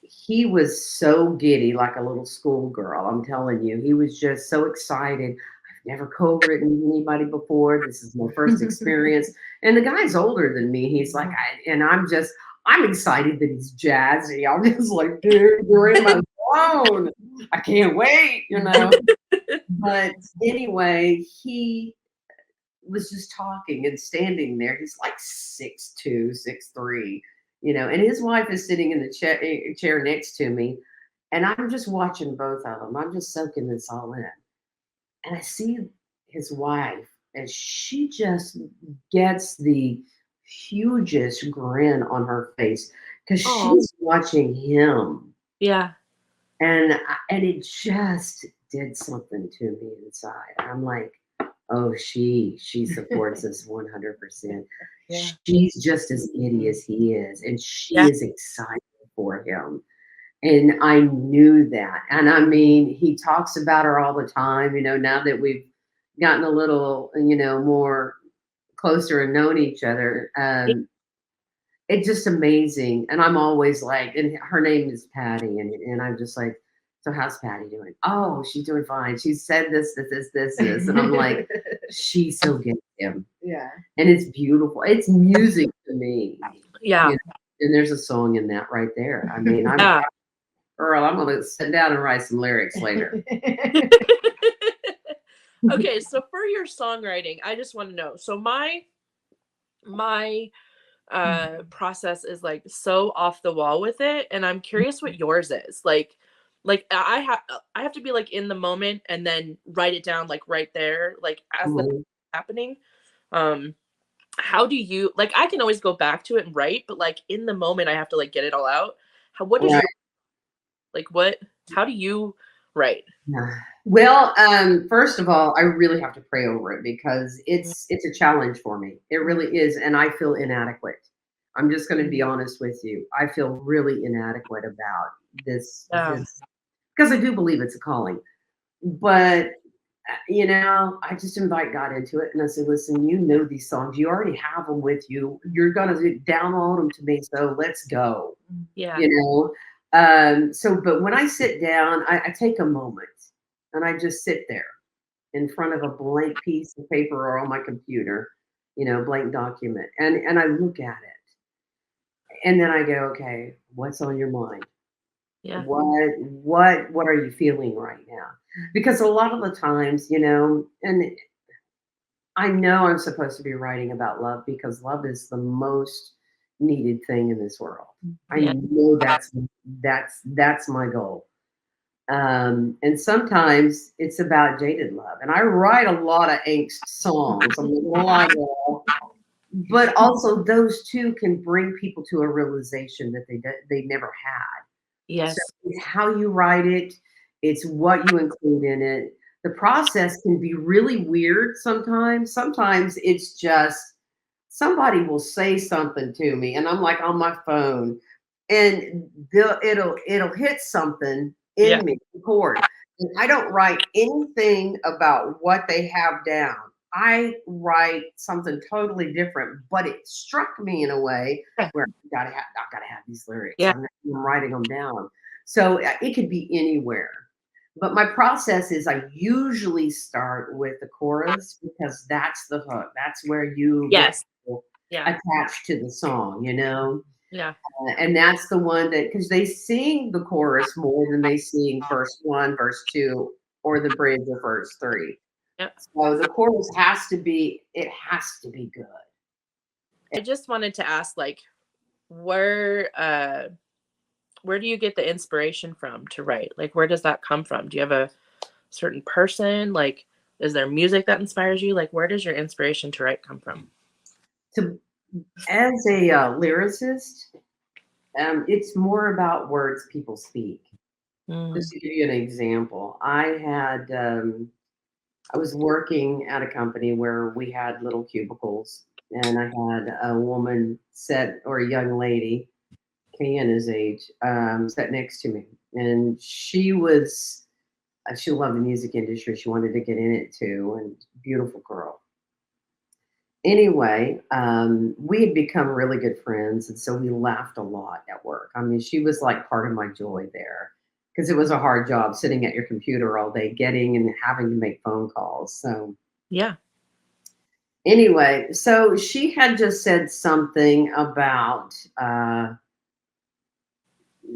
Speaker 1: he was so giddy, like a little schoolgirl. I'm telling you, he was just so excited. I've never co-written with anybody before. This is my first experience. And the guy's older than me. He's like, I'm excited that he's jazzy. I'm just like, dude, you're in my zone. I can't wait. But anyway, he was just talking and standing there. He's like 6'2", 6'3", and his wife is sitting in the chair next to me. And I'm just watching both of them. I'm just soaking this all in. And I see his wife, and she just gets the hugest grin on her face because she's watching him.
Speaker 2: Yeah.
Speaker 1: And it just did something to me inside. I'm like, oh, she supports us 100%.
Speaker 2: Yeah.
Speaker 1: She's just as giddy as he is, and she is excited for him. And I knew that. And I mean, he talks about her all the time, now that we've gotten a little, more closer and known each other. It's just amazing. And I'm always like, and her name is Patty. And I'm just like, so how's Patty doing? Oh, she's doing fine. She said this. And I'm like, she so gets him.
Speaker 3: Yeah.
Speaker 1: And it's beautiful. It's music to me.
Speaker 2: Yeah.
Speaker 1: And there's a song in that right there. I mean, Earl, I'm going to sit down and write some lyrics later.
Speaker 2: Okay, so for your songwriting, I just want to know. So my process is like so off the wall with it, and I'm curious what yours is. Like I have to be like in the moment and then write it down like right there, like as the happening. How do you, like, I can always go back to it and write, but like in the moment I have to like get it all out. What is your, like, how do you write?
Speaker 1: Well, first of all, I really have to pray over it because it's a challenge for me. It really is. And I feel inadequate. I'm just going to be honest with you. I feel really inadequate about this because I do believe it's a calling. But, I just invite God into it. And I say, listen, you know these songs. You already have them with you. You're going to download them to me. So let's go.
Speaker 2: Yeah.
Speaker 1: But when I sit down, I take a moment and I just sit there in front of a blank piece of paper or on my computer, blank document. And I look at it. And then I go, okay, what's on your mind?
Speaker 2: Yeah.
Speaker 1: What are you feeling right now? Because a lot of the times, and I know I'm supposed to be writing about love because love is the most needed thing in this world. I know that's my goal. And sometimes it's about jaded love. And I write a lot of angst songs. I'm not gonna lie, girl. But also those two can bring people to a realization that they never had.
Speaker 2: Yes.
Speaker 1: So it's how you write it. It's what you include in it. The process can be really weird sometimes. Sometimes it's just somebody will say something to me, and I'm like on my phone, and it'll hit something in me, chord. And I don't write anything about what they have down. I write something totally different, but it struck me in a way where I've got to have these lyrics.
Speaker 2: Yeah.
Speaker 1: I'm writing them down. So it could be anywhere. But my process is I usually start with the chorus because that's the hook. That's where you get attached to the song,
Speaker 2: Yeah.
Speaker 1: And that's the one that, because they sing the chorus more than they sing verse 1, verse 2, or the bridge of verse 3.
Speaker 2: Yep.
Speaker 1: So the chorus has to be good.
Speaker 2: I just wanted to ask, like, where do you get the inspiration from to write? Like, where does that come from? Do you have a certain person? Like, is there music that inspires you? Like, where does your inspiration to write come from?
Speaker 1: As a lyricist, it's more about words people speak. Just to give you an example, I was working at a company where we had little cubicles, and I had a woman or a young lady, KayAnna's age, sat next to me, and she loved the music industry. She wanted to get in it too, and beautiful girl. Anyway, we had become really good friends, and so we laughed a lot at work. I mean, she was like part of my joy there because it was a hard job sitting at your computer all day, getting and having to make phone calls. So
Speaker 2: Yeah.
Speaker 1: anyway, so she had just said something about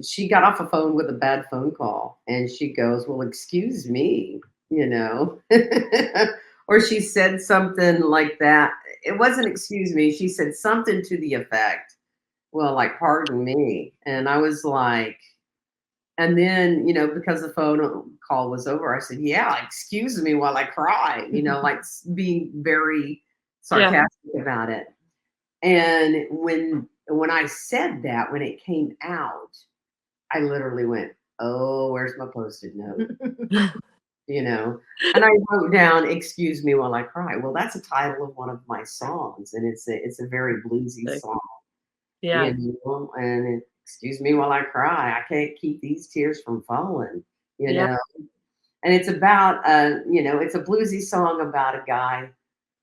Speaker 1: she got off a phone with a bad phone call, and she goes, "Well, excuse me," you know, or she said something like that. It wasn't excuse me. She said something to the effect, well, like, pardon me. And I was like, and then, because the phone call was over, I said, yeah, excuse me while I cry, like being very
Speaker 2: Yeah.
Speaker 1: sarcastic about it. And when I said that, when it came out, I literally went, oh, where's my post-it note? And I wrote down, excuse me while I cry. Well, that's the title of one of my songs, and it's a very bluesy song,
Speaker 2: Yeah.
Speaker 1: and excuse me while I cry. I can't keep these tears from falling, you
Speaker 2: Yeah.
Speaker 1: know. And it's about, it's a bluesy song about a guy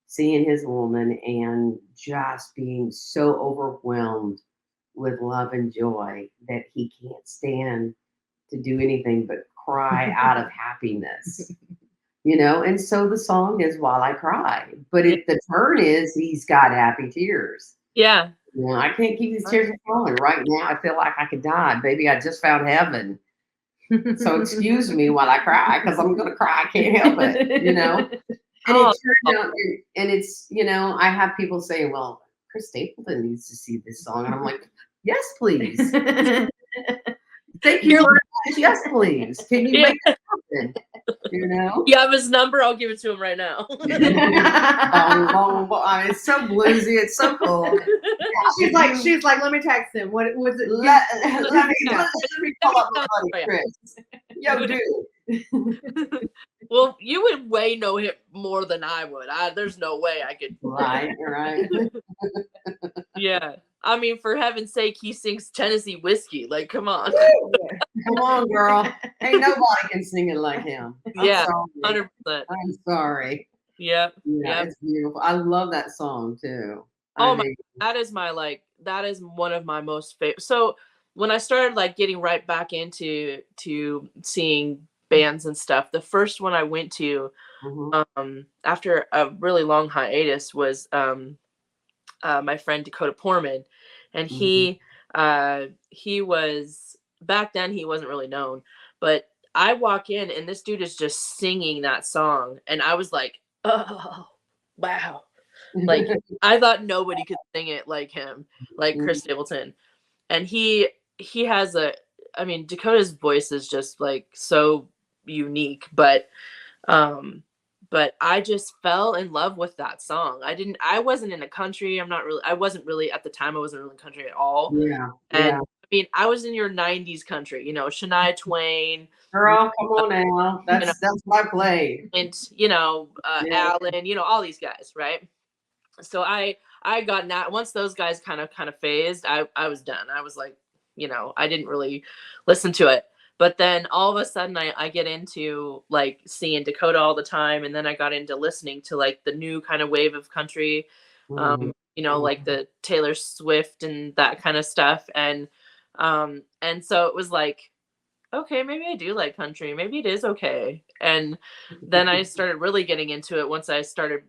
Speaker 1: seeing his woman and just being so overwhelmed with love and joy that he can't stand to do anything but cry out of happiness. And so the song is While I Cry, but the turn is he's got happy tears.
Speaker 2: Yeah.
Speaker 1: I can't keep these tears from falling. Right now, I feel like I could die. Baby, I just found heaven. So excuse me while I cry, because I'm going to cry. I can't help it, And
Speaker 2: Oh,
Speaker 1: it turned out, and it's, I have people say, well, Chris Stapleton needs to see this song. And I'm like, yes, please. Thank you very much. Yes, please. Can you make it happen?
Speaker 2: You have his number? I'll give it to him right now.
Speaker 1: It's so bluesy. It's so cool.
Speaker 3: She's like, let me text him. What was it?
Speaker 1: Let me pull up my buddy Chris. Yo, dude.
Speaker 2: Well, you would way know him more than I would. There's no way I could.
Speaker 1: Right.
Speaker 2: Yeah. I mean, for heaven's sake, he sings Tennessee Whiskey. Like, come on.
Speaker 1: Come on, girl. Ain't nobody can sing it like him.
Speaker 2: Yeah,
Speaker 1: I'm
Speaker 2: 100%.
Speaker 1: I'm sorry.
Speaker 2: Yep.
Speaker 1: Yeah, it's beautiful. I love that song too.
Speaker 2: That is one of my most favorite. So when I started getting right back into seeing bands and stuff, the first one I went to after a really long hiatus was my friend Dakota Poorman, and he was, back then he wasn't really known, but I walk in and this dude is just singing that song, and I was like, oh wow, like I thought nobody could sing it like him, like Chris Stapleton. And he has Dakota's voice is just like so unique, but I just fell in love with that song. I wasn't in the country. I wasn't really at the time. I wasn't really in country at all.
Speaker 1: Yeah.
Speaker 2: And I was in your 90s country, Shania Twain.
Speaker 1: Girl, come on now. That's what I played.
Speaker 2: And, Alan, all these guys, right? So I got once those guys kind of phased, I was done. I was like, I didn't really listen to it. But then all of a sudden I get into seeing Dakota all the time. And then I got into listening to the new kind of wave of country, like the Taylor Swift and that kind of stuff. And so it was like, okay, maybe I do like country. Maybe it is okay. And then I started really getting into it once I started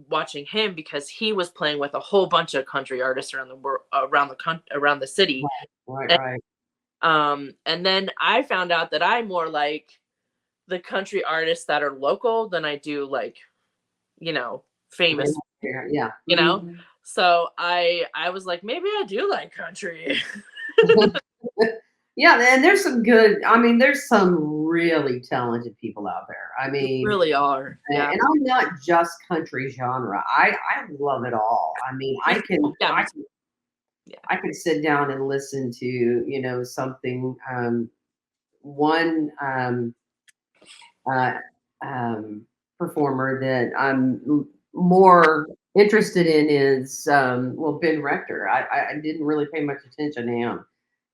Speaker 2: watching him, because he was playing with a whole bunch of country artists around the world, around the city.
Speaker 1: Right.
Speaker 2: And then I found out that I more like the country artists that are local than I do famous.
Speaker 1: Yeah.
Speaker 2: So I was like, maybe I do like country.
Speaker 1: Yeah, and there's some really talented people out there.
Speaker 2: They really are. Yeah.
Speaker 1: And I'm not just country genre. I love it all. I can sit down and listen to, something, one performer that I'm more interested in is well, Ben Rector. I didn't really pay much attention to him.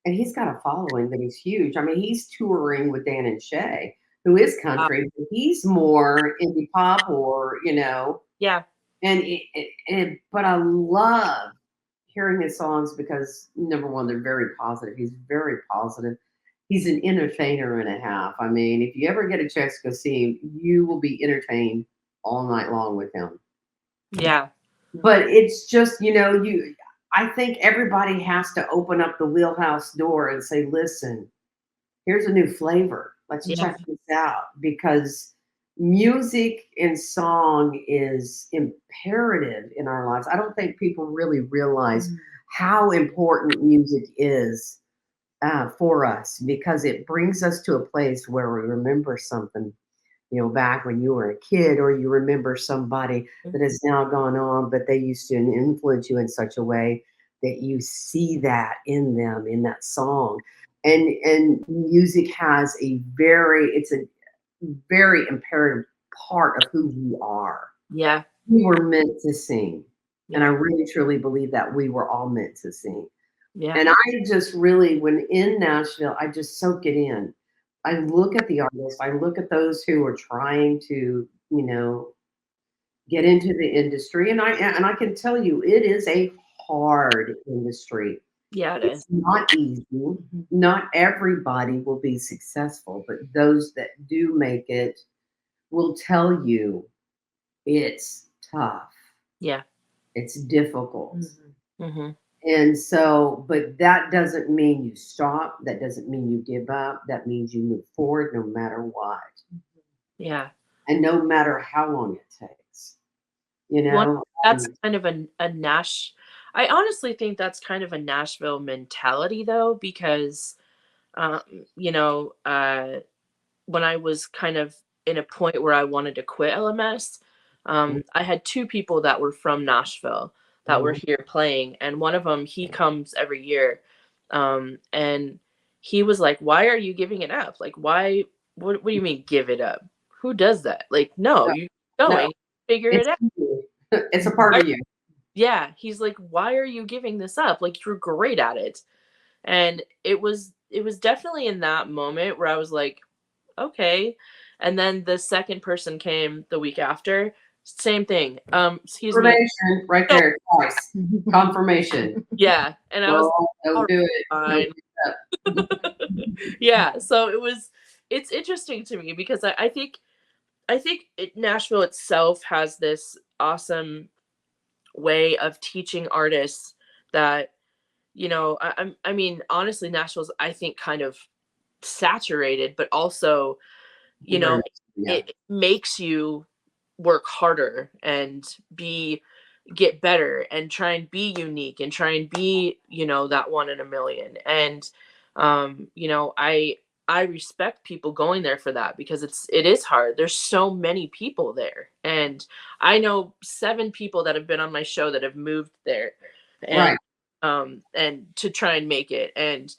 Speaker 1: And he's got a following that is huge. I mean, he's touring with Dan and Shay, who is
Speaker 2: Uh,
Speaker 1: country, but he's more indie pop or,
Speaker 2: yeah,
Speaker 1: but I love hearing his songs because number one, they're very positive. He's very positive. He's an entertainer and a half. I mean, if you ever get a chance to go see him, you will be entertained all night long with him.
Speaker 2: yeah,
Speaker 1: But it's just, I think everybody has to open up the wheelhouse door and say, listen, here's a new flavor. Let's
Speaker 2: yeah,
Speaker 1: check this out because music and song is imperative in our lives. I don't think people really realize
Speaker 3: Mm.
Speaker 1: how important music is for us because it brings us to a place where we remember something, back when you were a kid, or you remember somebody that
Speaker 2: mhm,
Speaker 1: has now gone on, but they used to influence you in such a way that you see that in them in that song. And music has it's a very imperative part of who we are.
Speaker 2: yeah,
Speaker 1: We were meant to sing. And I
Speaker 2: yeah,
Speaker 1: really truly believe that we were all meant to sing.
Speaker 2: yeah,
Speaker 1: And I just really, when in Nashville, I just soak it in. I look at the artists, I look at those who are trying to, get into the industry. And I can tell you, it is a hard industry.
Speaker 2: yeah. It
Speaker 1: It's
Speaker 2: is.
Speaker 1: not easy.
Speaker 3: Mhm.
Speaker 1: Not everybody will be successful, but those that do make it will tell you it's tough.
Speaker 2: Yeah.
Speaker 1: It's difficult.
Speaker 3: Mhm.
Speaker 2: Hmm.
Speaker 1: And so, but that doesn't mean you stop. That doesn't mean you give up. That means you move forward no matter what.
Speaker 2: Yeah.
Speaker 1: And no matter how long it takes, you
Speaker 2: One
Speaker 1: know?
Speaker 2: that's
Speaker 1: Um,
Speaker 2: kind of a I honestly think that's kind of a Nashville mentality though, because um, you know, uh when I was kind of in a point where I wanted to quit LMS, I had two people that were from Nashville that were
Speaker 1: mhm.
Speaker 2: here playing, and one of them he comes every year, and he was like, "Why are you giving it up? Like, why? What do you mean give it up? Who does that? Like, no,
Speaker 1: No,
Speaker 2: you
Speaker 1: no,
Speaker 2: going figure it
Speaker 1: it's
Speaker 2: out."
Speaker 1: you. It's a part
Speaker 2: Why-
Speaker 1: of you.
Speaker 2: Yeah, he's like, "Why are you giving this up? Like, you're great at it." And it was definitely in that moment where I was like, okay. And then the second person came the week after. Same thing. Excuse me.
Speaker 1: Confirmation right
Speaker 2: No,
Speaker 1: there, twice. Confirmation.
Speaker 2: yeah. And I was
Speaker 1: Well,
Speaker 2: all
Speaker 1: don't
Speaker 2: right,
Speaker 1: do it. Don't
Speaker 2: fine.
Speaker 1: give up.
Speaker 2: Yeah. So it's interesting to me because I think Nashville itself has this awesome way of teaching artists that, I mean, honestly, Nashville's I think kind of saturated, but also, you
Speaker 1: Very
Speaker 2: know,
Speaker 1: much, yeah.
Speaker 2: it makes you work harder and get better and try and be unique and try and be, that one in a million. And I respect people going there for that because it is hard. There's so many people there. And I know 7 people that have been on my show that have moved there
Speaker 1: Right.
Speaker 2: and to try and make it. And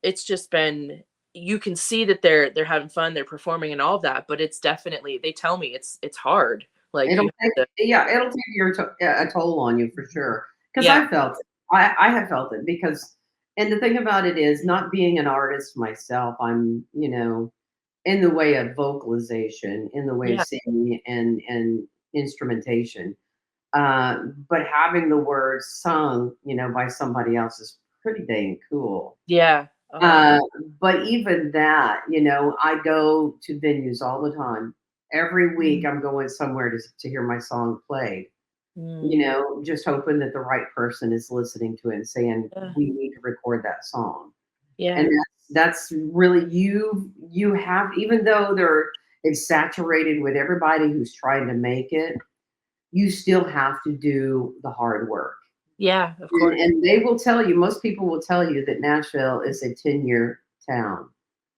Speaker 2: it's just been, you can see that they're having fun, they're performing and all of that, but it's definitely, they tell me it's hard. Like you
Speaker 1: It'll take
Speaker 2: have to,
Speaker 1: yeah, it'll take a toll on you for sure. Because
Speaker 2: yeah,
Speaker 1: I felt it. I have felt it because and the thing about it is not being an artist myself, I'm, in the way of vocalization, in the way of
Speaker 2: yeah,
Speaker 1: singing and instrumentation. But having the words sung, by somebody else is pretty dang cool.
Speaker 2: yeah,
Speaker 1: Uh, but even that, I go to venues all the time. Every week, I'm going somewhere to hear my song played.
Speaker 2: mm,
Speaker 1: Just hoping that the right person is listening to it and saying
Speaker 2: yeah,
Speaker 1: we need to record that song. And
Speaker 2: yeah,
Speaker 1: that's really you have even though it's saturated with everybody who's trying to make it, you still have to do the hard work.
Speaker 2: yeah, of
Speaker 1: And,
Speaker 2: course,
Speaker 1: and they will tell you, most people will tell you that Nashville is a 10-year town,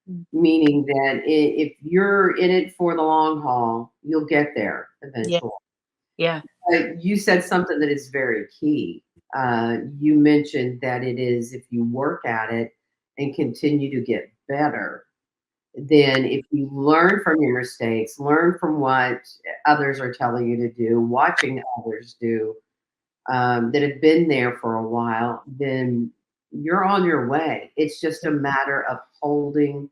Speaker 3: Mm.
Speaker 1: meaning that if you're in it for the long haul, you'll get there
Speaker 2: yeah,
Speaker 1: eventually.
Speaker 2: yeah,
Speaker 1: You said something that is very key. You mentioned that it is if you work at it and continue to get better, then if you learn from your mistakes, learn from what others are telling you to do, watching others do, that have been there for a while, then you're on your way. It's just a matter of holding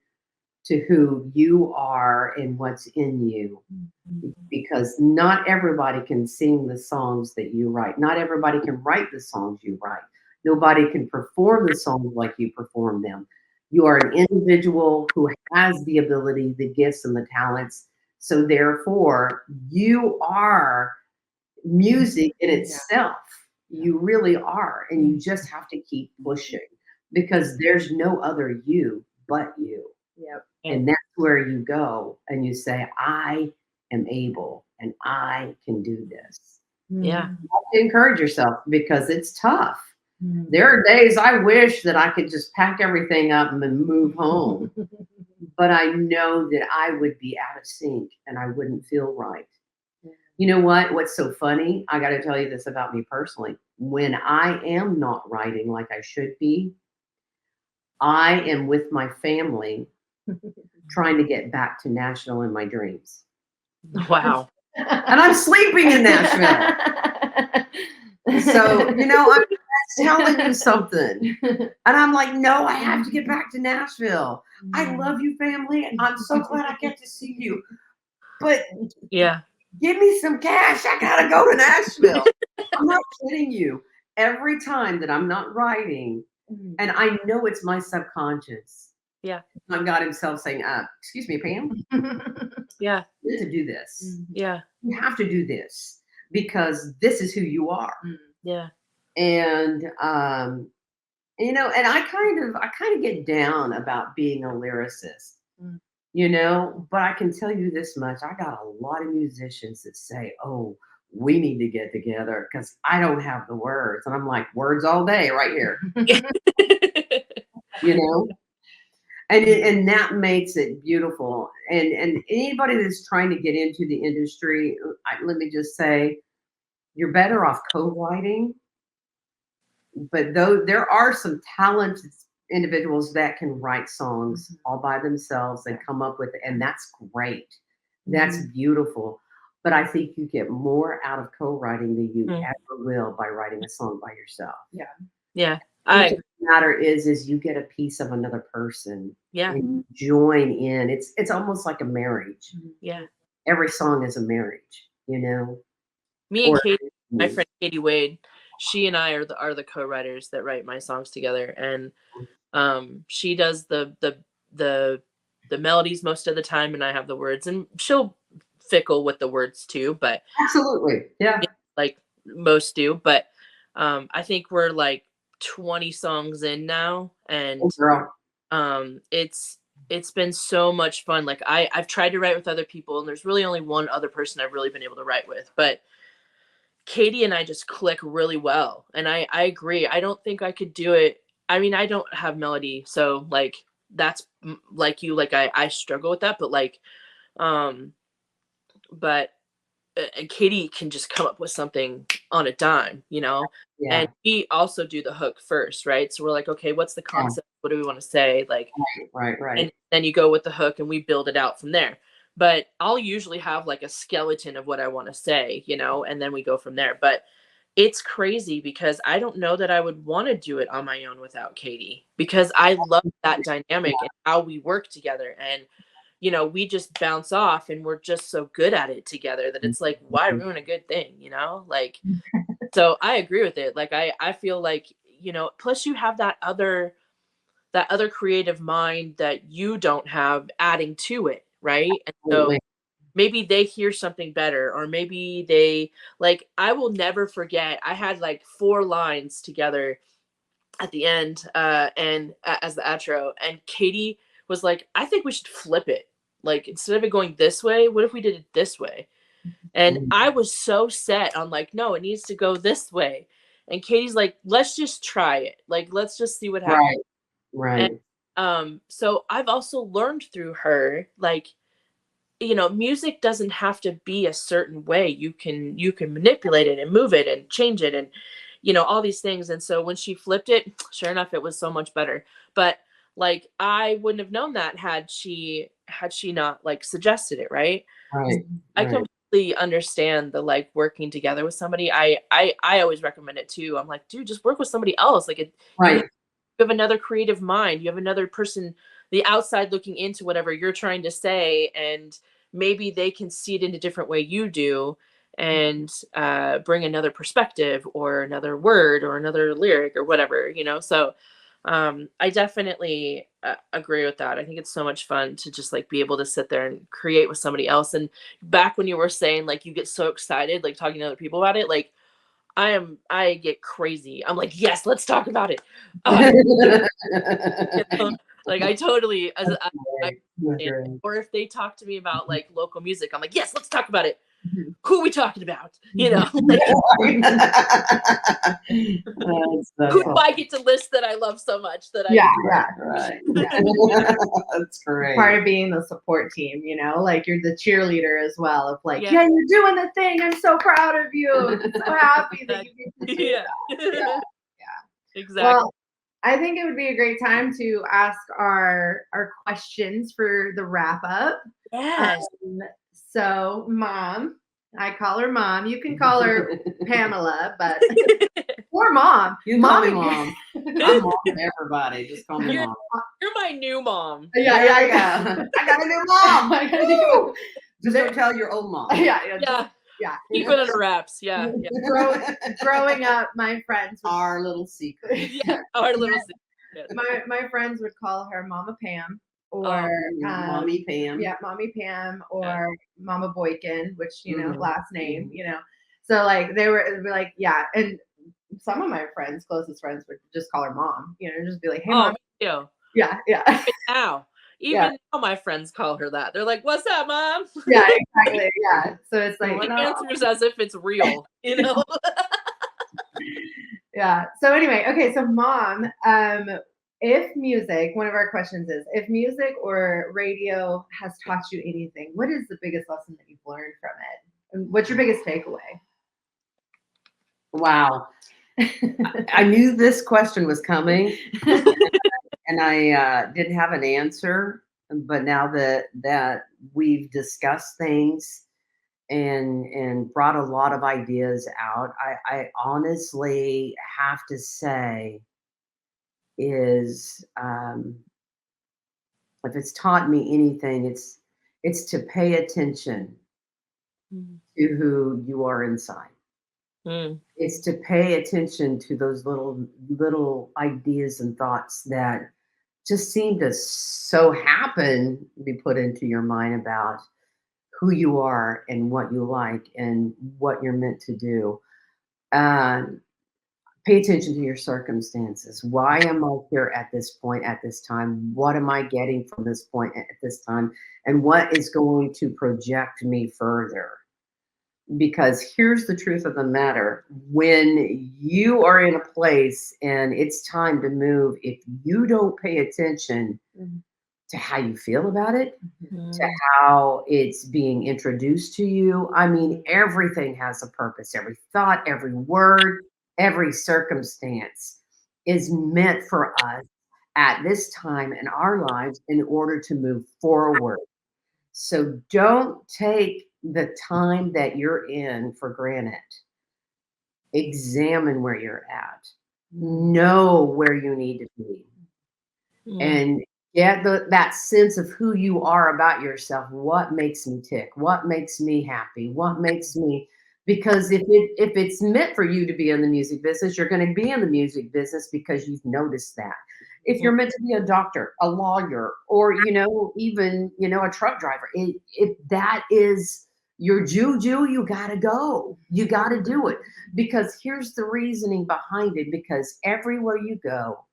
Speaker 1: to who you are and what's in you, because not everybody can sing the songs that you write. Not everybody can write the songs you write. Nobody can perform the songs like you perform them. You are an individual who has the ability, the gifts, and the talents. So, therefore, you are music in itself. You really are. And you just have to keep pushing because there's no other you but you.
Speaker 3: Yep.
Speaker 1: And that's where you go and you say, I am able and I can do this.
Speaker 2: Yeah.
Speaker 1: You have to encourage yourself because it's tough.
Speaker 3: Mm.
Speaker 1: There are days I wish that I could just pack everything up and move home. But I know that I would be out of sync and I wouldn't feel right. You know what? What's so funny? I got to tell you this about me personally. When I am not writing like I should be, I am with my family trying to get back to Nashville in my dreams.
Speaker 2: Wow.
Speaker 1: And I'm sleeping in Nashville. So, I'm telling you something. And I'm like, no, I have to get back to Nashville. I love you, family. And I'm so glad I get to see you. But
Speaker 2: Yeah.
Speaker 1: give me some cash. I got to go to Nashville. I'm not kidding you. Every time that I'm not writing, and I know it's my subconscious.
Speaker 2: Yeah.
Speaker 1: My God himself saying, excuse me, Pam,
Speaker 2: Yeah.
Speaker 1: you need to do this.
Speaker 2: Yeah.
Speaker 1: You have to do this because this is who you are.
Speaker 2: Yeah.
Speaker 1: And and I kind of get down about being a lyricist, but I can tell you this much. I got a lot of musicians that say, oh, we need to get together because I don't have the words. And I'm like, words all day right here. And that makes it beautiful. And anybody that's trying to get into the industry, let me just say, you're better off co-writing. But though there are some talented individuals that can write songs all by themselves and come up with it, and that's great. That's beautiful. But I think you get more out of co-writing than you ever will by writing a song by yourself.
Speaker 3: Yeah.
Speaker 2: Yeah.
Speaker 1: The matter is you get a piece of another person.
Speaker 2: Yeah.
Speaker 1: And you join in. It's almost like a marriage.
Speaker 2: Yeah.
Speaker 1: Every song is a marriage,
Speaker 2: Me and Katie, my friend Katie Wade, she and I are the co-writers that write my songs together, and she does the melodies most of the time, and I have the words, and she'll fickle with the words too, but
Speaker 1: absolutely, yeah,
Speaker 2: like most do. But I think we're like 20 songs in now, and it's been so much fun. Like I've tried to write with other people, and there's really only one other person I've really been able to write with, but Katie and I just click really well. And I agree. I don't think I could do it. I mean, I don't have melody. So like, that's like you, like I struggle with that, but like, but Katie can just come up with something on a dime,
Speaker 1: Yeah.
Speaker 2: And we also do the hook first, right? So we're like, okay, what's the concept? What do we want to say? Like,
Speaker 1: right.
Speaker 2: And then you go with the hook and we build it out from there. But I'll usually have like a skeleton of what I want to say, and then we go from there. But it's crazy because I don't know that I would want to do it on my own without Katie, because I love that dynamic and how we work together. And, we just bounce off and we're just so good at it together that it's like, why ruin a good thing, Like, so I agree with it. Like, I feel like, plus you have that other creative mind that you don't have adding to it, right? And so maybe they hear something better, or maybe they, like, I will never forget, I had like 4 lines together at the end and as the outro, and Katie was like, I think we should flip it. Like, instead of it going this way, what if we did it this way? And I was so set on like, no, it needs to go this way. And Katie's like, let's just try it. Like, let's just see what happens.
Speaker 1: Right.
Speaker 2: And so I've also learned through her, like, music doesn't have to be a certain way. You can manipulate it and move it and change it and all these things. And so when she flipped it, sure enough, it was so much better. But like I wouldn't have known that had she not like suggested it, right?
Speaker 1: Right.
Speaker 2: I
Speaker 1: Right.
Speaker 2: completely understand the like working together with somebody. I always recommend it too. I'm like, dude, just work with somebody else. Like
Speaker 1: Right.
Speaker 2: you have another creative mind. You have another person, the outside looking into whatever you're trying to say, and maybe they can see it in a different way you do, and bring another perspective or another word or another lyric or whatever, you know. So I definitely agree with that. I think it's so much fun to just like be able to sit there and create with somebody else. And back when you were saying like you get so excited like talking to other people about it, like I get crazy. I'm like, yes, let's talk about it. You know, like I totally I understand. Or if they talk to me about like local music, I'm like, yes, let's talk about it. Who are we talking about? You know, like who do I get to list that I love so much that I
Speaker 3: Yeah,
Speaker 2: get to
Speaker 1: Right.
Speaker 3: yeah.
Speaker 1: That's great.
Speaker 3: Part of being the support team, you know, like you're the cheerleader as well of like,
Speaker 2: Yeah.
Speaker 3: yeah, you're doing the thing. I'm so proud of you. I'm so happy that you get to do
Speaker 2: Yeah.
Speaker 3: that. Yeah.
Speaker 2: Exactly.
Speaker 3: Well, I think it would be a great time to ask our questions for the wrap up.
Speaker 2: Yes.
Speaker 3: So, Mom, I call her Mom. You can call her Pamela, but or Mom.
Speaker 1: You call me Mom. I'm Mom to everybody. Just call me Mom.
Speaker 2: You're my new mom.
Speaker 3: Yeah,
Speaker 1: There
Speaker 3: yeah,
Speaker 1: we go. I got a new mom.
Speaker 3: I got a new mom.
Speaker 1: Just don't tell your old mom.
Speaker 3: Yeah,
Speaker 2: Yeah. Keep it under wraps. Yeah.
Speaker 3: Growing up, my friends would,
Speaker 1: Our little secret.
Speaker 2: Yeah. Our little secret.
Speaker 3: my friends would call her Mama Pam or
Speaker 1: Mommy Pam.
Speaker 3: yeah, Mommy Pam or Mama Boykin, which you know,
Speaker 1: Mhm.
Speaker 3: last name, you know. So like they were like, yeah, and some of my friends, closest friends, would just call her Mom, you know, just be like, hey, Mom.
Speaker 2: Me too.
Speaker 3: Yeah.
Speaker 2: Even now, my friends call her that. They're like, "What's up, Mom?"
Speaker 3: Yeah, exactly. Yeah. So it's like
Speaker 2: She answers as if it's real, you know.
Speaker 3: Yeah. So anyway, okay. So Mom, if music, one of our questions is, if music or radio has taught you anything, what is the biggest lesson that you've learned from it? And what's your biggest takeaway?
Speaker 1: Wow. I knew this question was coming, and I didn't have an answer. But now that we've discussed things and brought a lot of ideas out, I honestly have to say is if it's taught me anything, it's to pay attention to who you are inside.
Speaker 2: Mm.
Speaker 1: It's to pay attention to those little ideas and thoughts that just seem to so happen to be put into your mind about who you are and what you like and what you're meant to do. Um, Pay attention to your circumstances. Why am I here at this point, at this time? What am I getting from this point at this time? And what is going to project me further? Because here's the truth of the matter: when you are in a place and it's time to move, if you don't pay attention to how you feel about it, to how it's being introduced to you, I mean, everything has a purpose. Every thought, every word, every circumstance is meant for us at this time in our lives in order to move forward. So don't take the time that you're in for granted. Examine where you're at. Know where you need to be. And get that sense of who you are about yourself. What makes me tick? What makes me happy? What makes me, because if it's meant for you to be in the music business, you're going to be in the music business because you've noticed that. If you're meant to be a doctor, a lawyer, or even a truck driver, if that is your juju, you got to go. You got to do it, because here's the reasoning behind it. Because everywhere you go,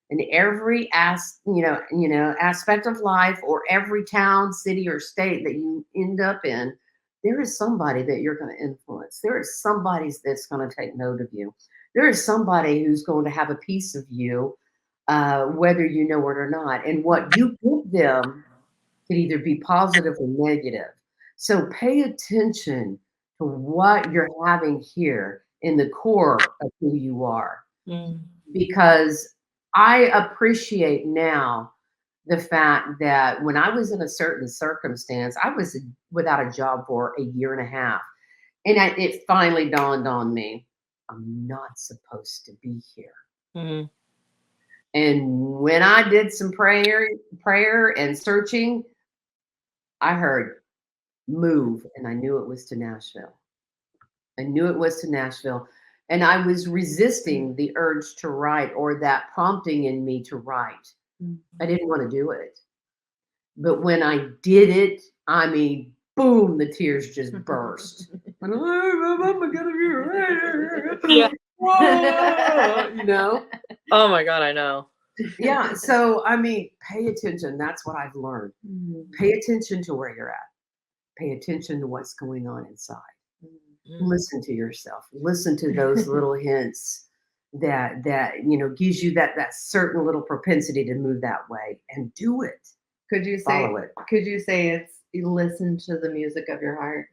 Speaker 1: in every aspect of life, or every town, city, or state that you end up in, there is somebody that you're going to influence. There is somebody that's going to take note of you. There is somebody who's going to have a piece of you, whether you know it or not. And what you give them can either be positive or negative. So pay attention to what you're having here in the core of who you are, because I appreciate now the fact that when I was in a certain circumstance, I was without a job for a year and a half. And it finally dawned on me, I'm not supposed to be here.
Speaker 2: Mhm.
Speaker 1: And when I did some prayer and searching, I heard move, and I knew it was to Nashville. I knew it was to Nashville. And I was resisting the urge to write or that prompting in me to write. I didn't want to do it. But when I did it, I mean, boom, the tears just burst. I'm gonna be a writer.
Speaker 2: Yeah.
Speaker 1: Whoa, you know?
Speaker 2: Oh my God, I know.
Speaker 1: Yeah. So, I mean, pay attention. That's what I've learned. Pay attention to where you're at. Pay attention to what's going on inside. Listen to yourself. Listen to those little hints that gives you that certain little propensity to move that way, and do it.
Speaker 3: Could you say
Speaker 1: Follow it.
Speaker 3: Could you say it's you listen to the music of your heart?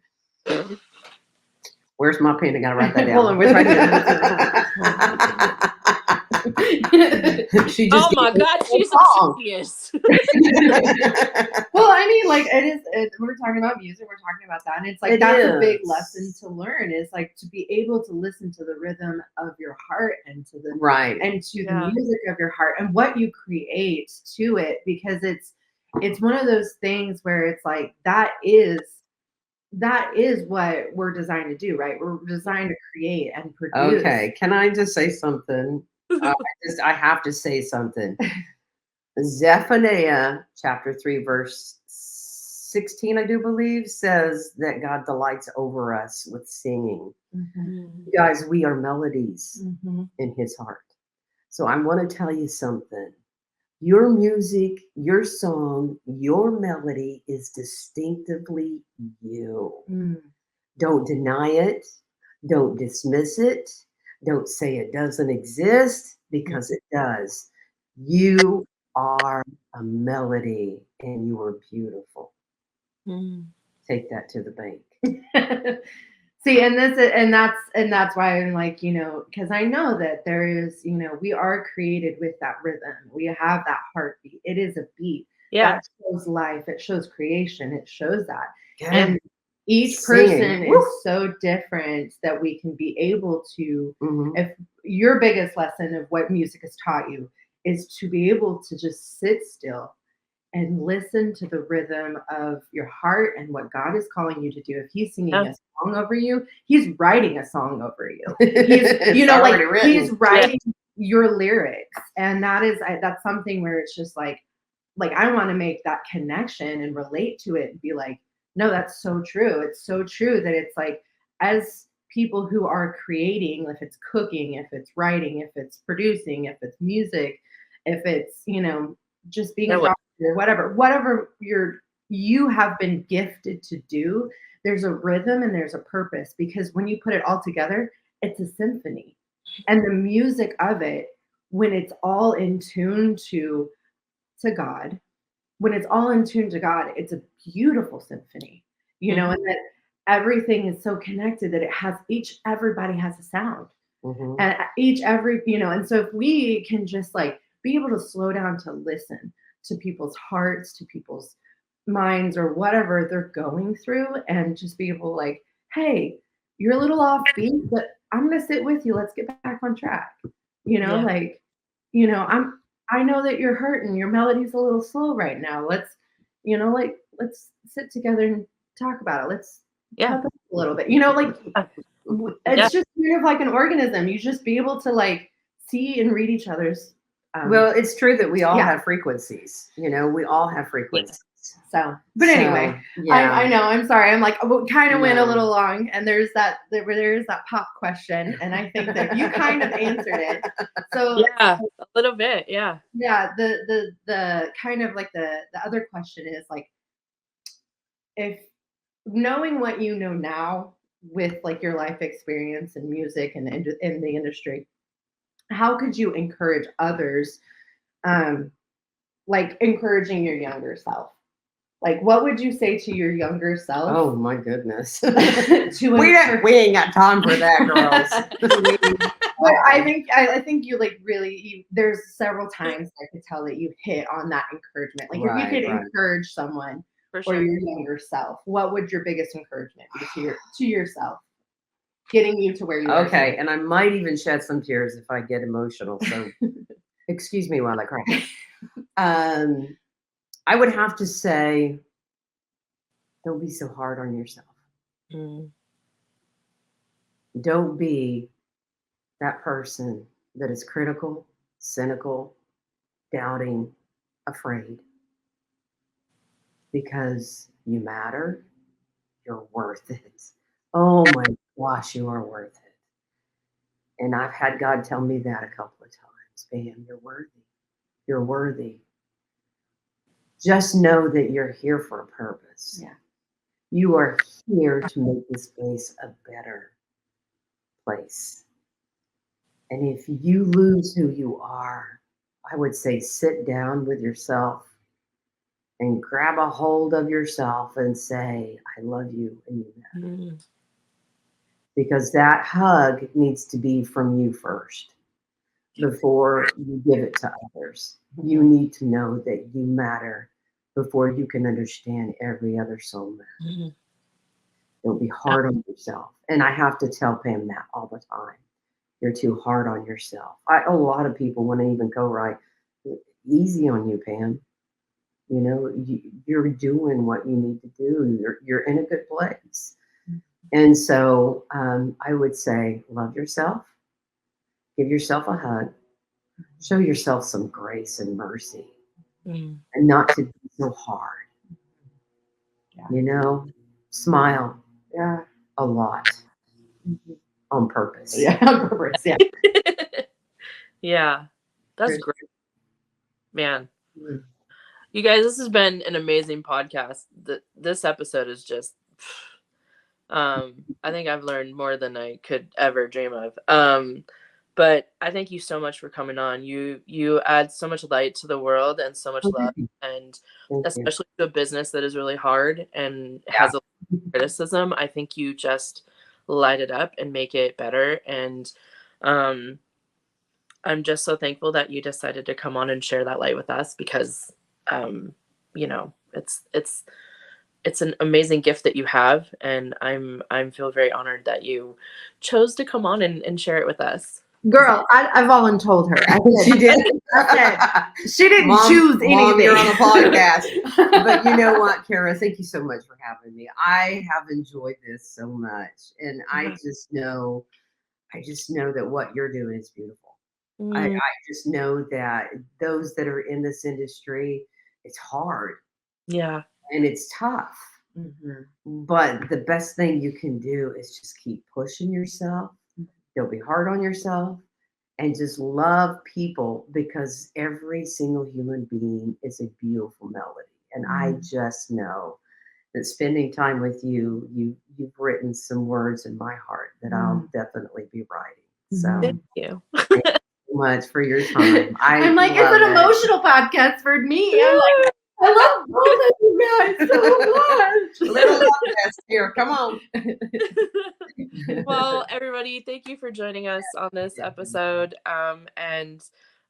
Speaker 1: Where's my pen? I gotta write that down.
Speaker 3: Hold on, where's my
Speaker 1: She just
Speaker 2: Oh my God, she's a
Speaker 1: song.
Speaker 2: genius.
Speaker 3: Well, I mean, like we're talking about music, we're talking about that, and it's like that's a big lesson to learn. Is like to be able to listen to the rhythm of your heart and to the
Speaker 1: Right.
Speaker 3: and to the music of your heart and what you create to it, because it's one of those things where it's like that is what we're designed to do, right? We're designed to create and produce.
Speaker 1: Okay, can I just say something? I have to say something. Zephaniah chapter 3, verse 16, I do believe, says that God delights over us with singing. You guys, we are melodies in his heart. So I want to tell you something. Your music, your song, your melody is distinctively you. Don't deny it. Don't dismiss it. Don't say it doesn't exist, because it does. You are a melody, and you are beautiful. Take that to the bank.
Speaker 3: See, and that's why I'm like, because I know that there is, we are created with that rhythm. We have that heartbeat. It is a beat.
Speaker 2: Yeah.
Speaker 3: That shows life. It shows creation. It shows that.
Speaker 1: Yeah.
Speaker 3: And each person is so different that we can be able to, if your biggest lesson of what music has taught you is to be able to just sit still and listen to the rhythm of your heart and what God is calling you to do. If he's singing a song over you, he's writing a song over you. He's, he's writing your lyrics. And that's something where it's just like I want to make that connection and relate to it and be like, no, that's so true. It's so true that it's like, as people who are creating, if it's cooking, if it's writing, if it's producing, if it's music, if it's, just being a doctor, whatever you have been gifted to do, there's a rhythm and there's a purpose, because when you put it all together, it's a symphony. And the music of it, when it's all in tune to God, when it's all in tune to God, it's a beautiful symphony, and that everything is so connected that it has everybody has a sound, and and so if we can just like be able to slow down to listen to people's hearts, to people's minds, or whatever they're going through, and just be able like, hey, you're a little offbeat, but I'm going to sit with you. Let's get back on track. I know that you're hurting. Your melody's a little slow right now. Let's sit together and talk about it. Let's talk a little bit. It's just kind of like an organism. You just be able to like see and read each other's.
Speaker 1: Well, it's true that we all have frequencies. We all have frequencies.
Speaker 3: So, but anyway, I know. I'm sorry. I'm like, kind of went a little long, and there's that pop question, and I think that you kind of answered it. So
Speaker 2: yeah, a little bit, yeah.
Speaker 3: Yeah. The kind of like the other question is like, if knowing what you know now with like your life experience in music and in the industry, how could you encourage others, like encouraging your younger self? Like, what would you say to your younger self?
Speaker 1: Oh my goodness.
Speaker 3: We
Speaker 1: ain't got time for that, girls.
Speaker 3: But I think you like really. There's several times I could tell that you hit on that encouragement. Like if you could encourage someone
Speaker 2: For
Speaker 3: or
Speaker 2: sure.
Speaker 3: your younger self, what would your biggest encouragement be to yourself, getting you to where you are?
Speaker 1: Okay, and I might even shed some tears if I get emotional. So excuse me while I cry. I would have to say, don't be so hard on yourself.
Speaker 2: Mm.
Speaker 1: Don't be that person that is critical, cynical, doubting, afraid. Because you matter, you're worth it. Oh my gosh, you are worth it. And I've had God tell me that a couple of times. Bam, you're worthy. You're worthy. Just know that you're here for a purpose.
Speaker 3: Yeah.
Speaker 1: You are here to make this place a better place. And if you lose who you are, I would say sit down with yourself and grab a hold of yourself and say, I love you and you matter.
Speaker 2: Mm.
Speaker 1: Because that hug needs to be from you first before you give it to others. You need to know that you matter before you can understand every other soul matters.
Speaker 2: Mm.
Speaker 1: Don't be hard on yourself. And I have to tell Pam that all the time. You're too hard on yourself. A lot of people want to even co-write, easy on you, Pam. You know, you're doing what you need to do. You're in a good place. And so I would say, love yourself, give yourself a hug, show yourself some grace and mercy, and not to be so hard. Yeah. You know, smile a lot on purpose.
Speaker 3: Yeah, on purpose. Yeah.
Speaker 2: Yeah, that's great, man. You guys, this has been an amazing podcast. This episode is just, I think I've learned more than I could ever dream of. But I thank you so much for coming on. You add so much light to the world and so much love, and especially to a business that is really hard and has a lot of criticism. I think you just light it up and make it better. And I'm just so thankful that you decided to come on and share that light with us, because you know, it's an amazing gift that you have, and I'm feel very honored that you chose to come on and share it with us.
Speaker 3: Girl, I voluntold her.
Speaker 1: She did.
Speaker 3: She didn't choose anything.
Speaker 1: Mom, you're on a podcast. But you know what, Kara? Thank you so much for having me. I have enjoyed this so much, and I just know that what you're doing is beautiful. I just know that those that are in this industry, it's hard.
Speaker 2: Yeah.
Speaker 1: And it's tough. But the best thing you can do is just keep pushing yourself. Don't be hard on yourself, and just love people, because every single human being is a beautiful melody. And I just know that spending time with you, you've written some words in my heart that I'll definitely be writing. So
Speaker 2: thank you.
Speaker 1: Thank you so much for your time.
Speaker 3: I'm like, it's an emotional podcast for me. I'm like, I love both of you guys so much.
Speaker 1: Little love here. Come on.
Speaker 2: Well, everybody, thank you for joining us on this episode. And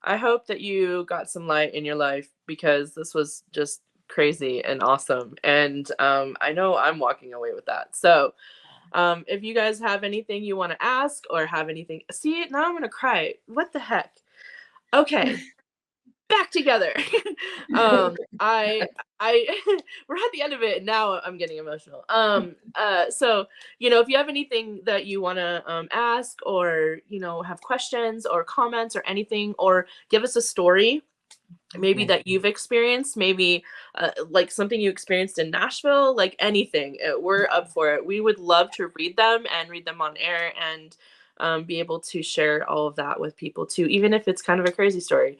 Speaker 2: I hope that you got some light in your life, because this was just crazy and awesome. And I know I'm walking away with that. So if you guys have anything you want to ask, or have anything, see, now I'm going to cry. What the heck? Okay. Back together. I we're at the end of it, and now I'm getting emotional. So, you know, if you have anything that you want to ask, or, you know, have questions or comments or anything, or give us a story maybe that you've experienced, maybe like something you experienced in Nashville, like anything, we're up for it. We would love to read them on air, and be able to share all of that with people too, even if it's kind of a crazy story.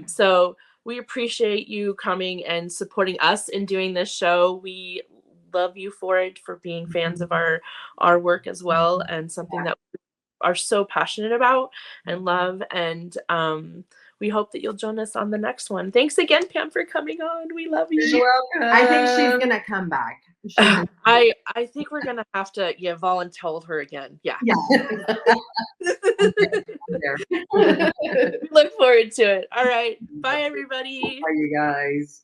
Speaker 2: So we appreciate you coming and supporting us in doing this show. We love you for it, for being fans of our work as well, and something that we are so passionate about and love. And we hope that you'll join us on the next one. Thanks again, Pam, for coming on. We love you.
Speaker 1: You're welcome.
Speaker 3: I think she's gonna come back.
Speaker 2: I think we're gonna have to volunteer her again. Yeah.
Speaker 3: there.
Speaker 2: We look forward to it. All right. Bye, everybody.
Speaker 1: Bye, you guys.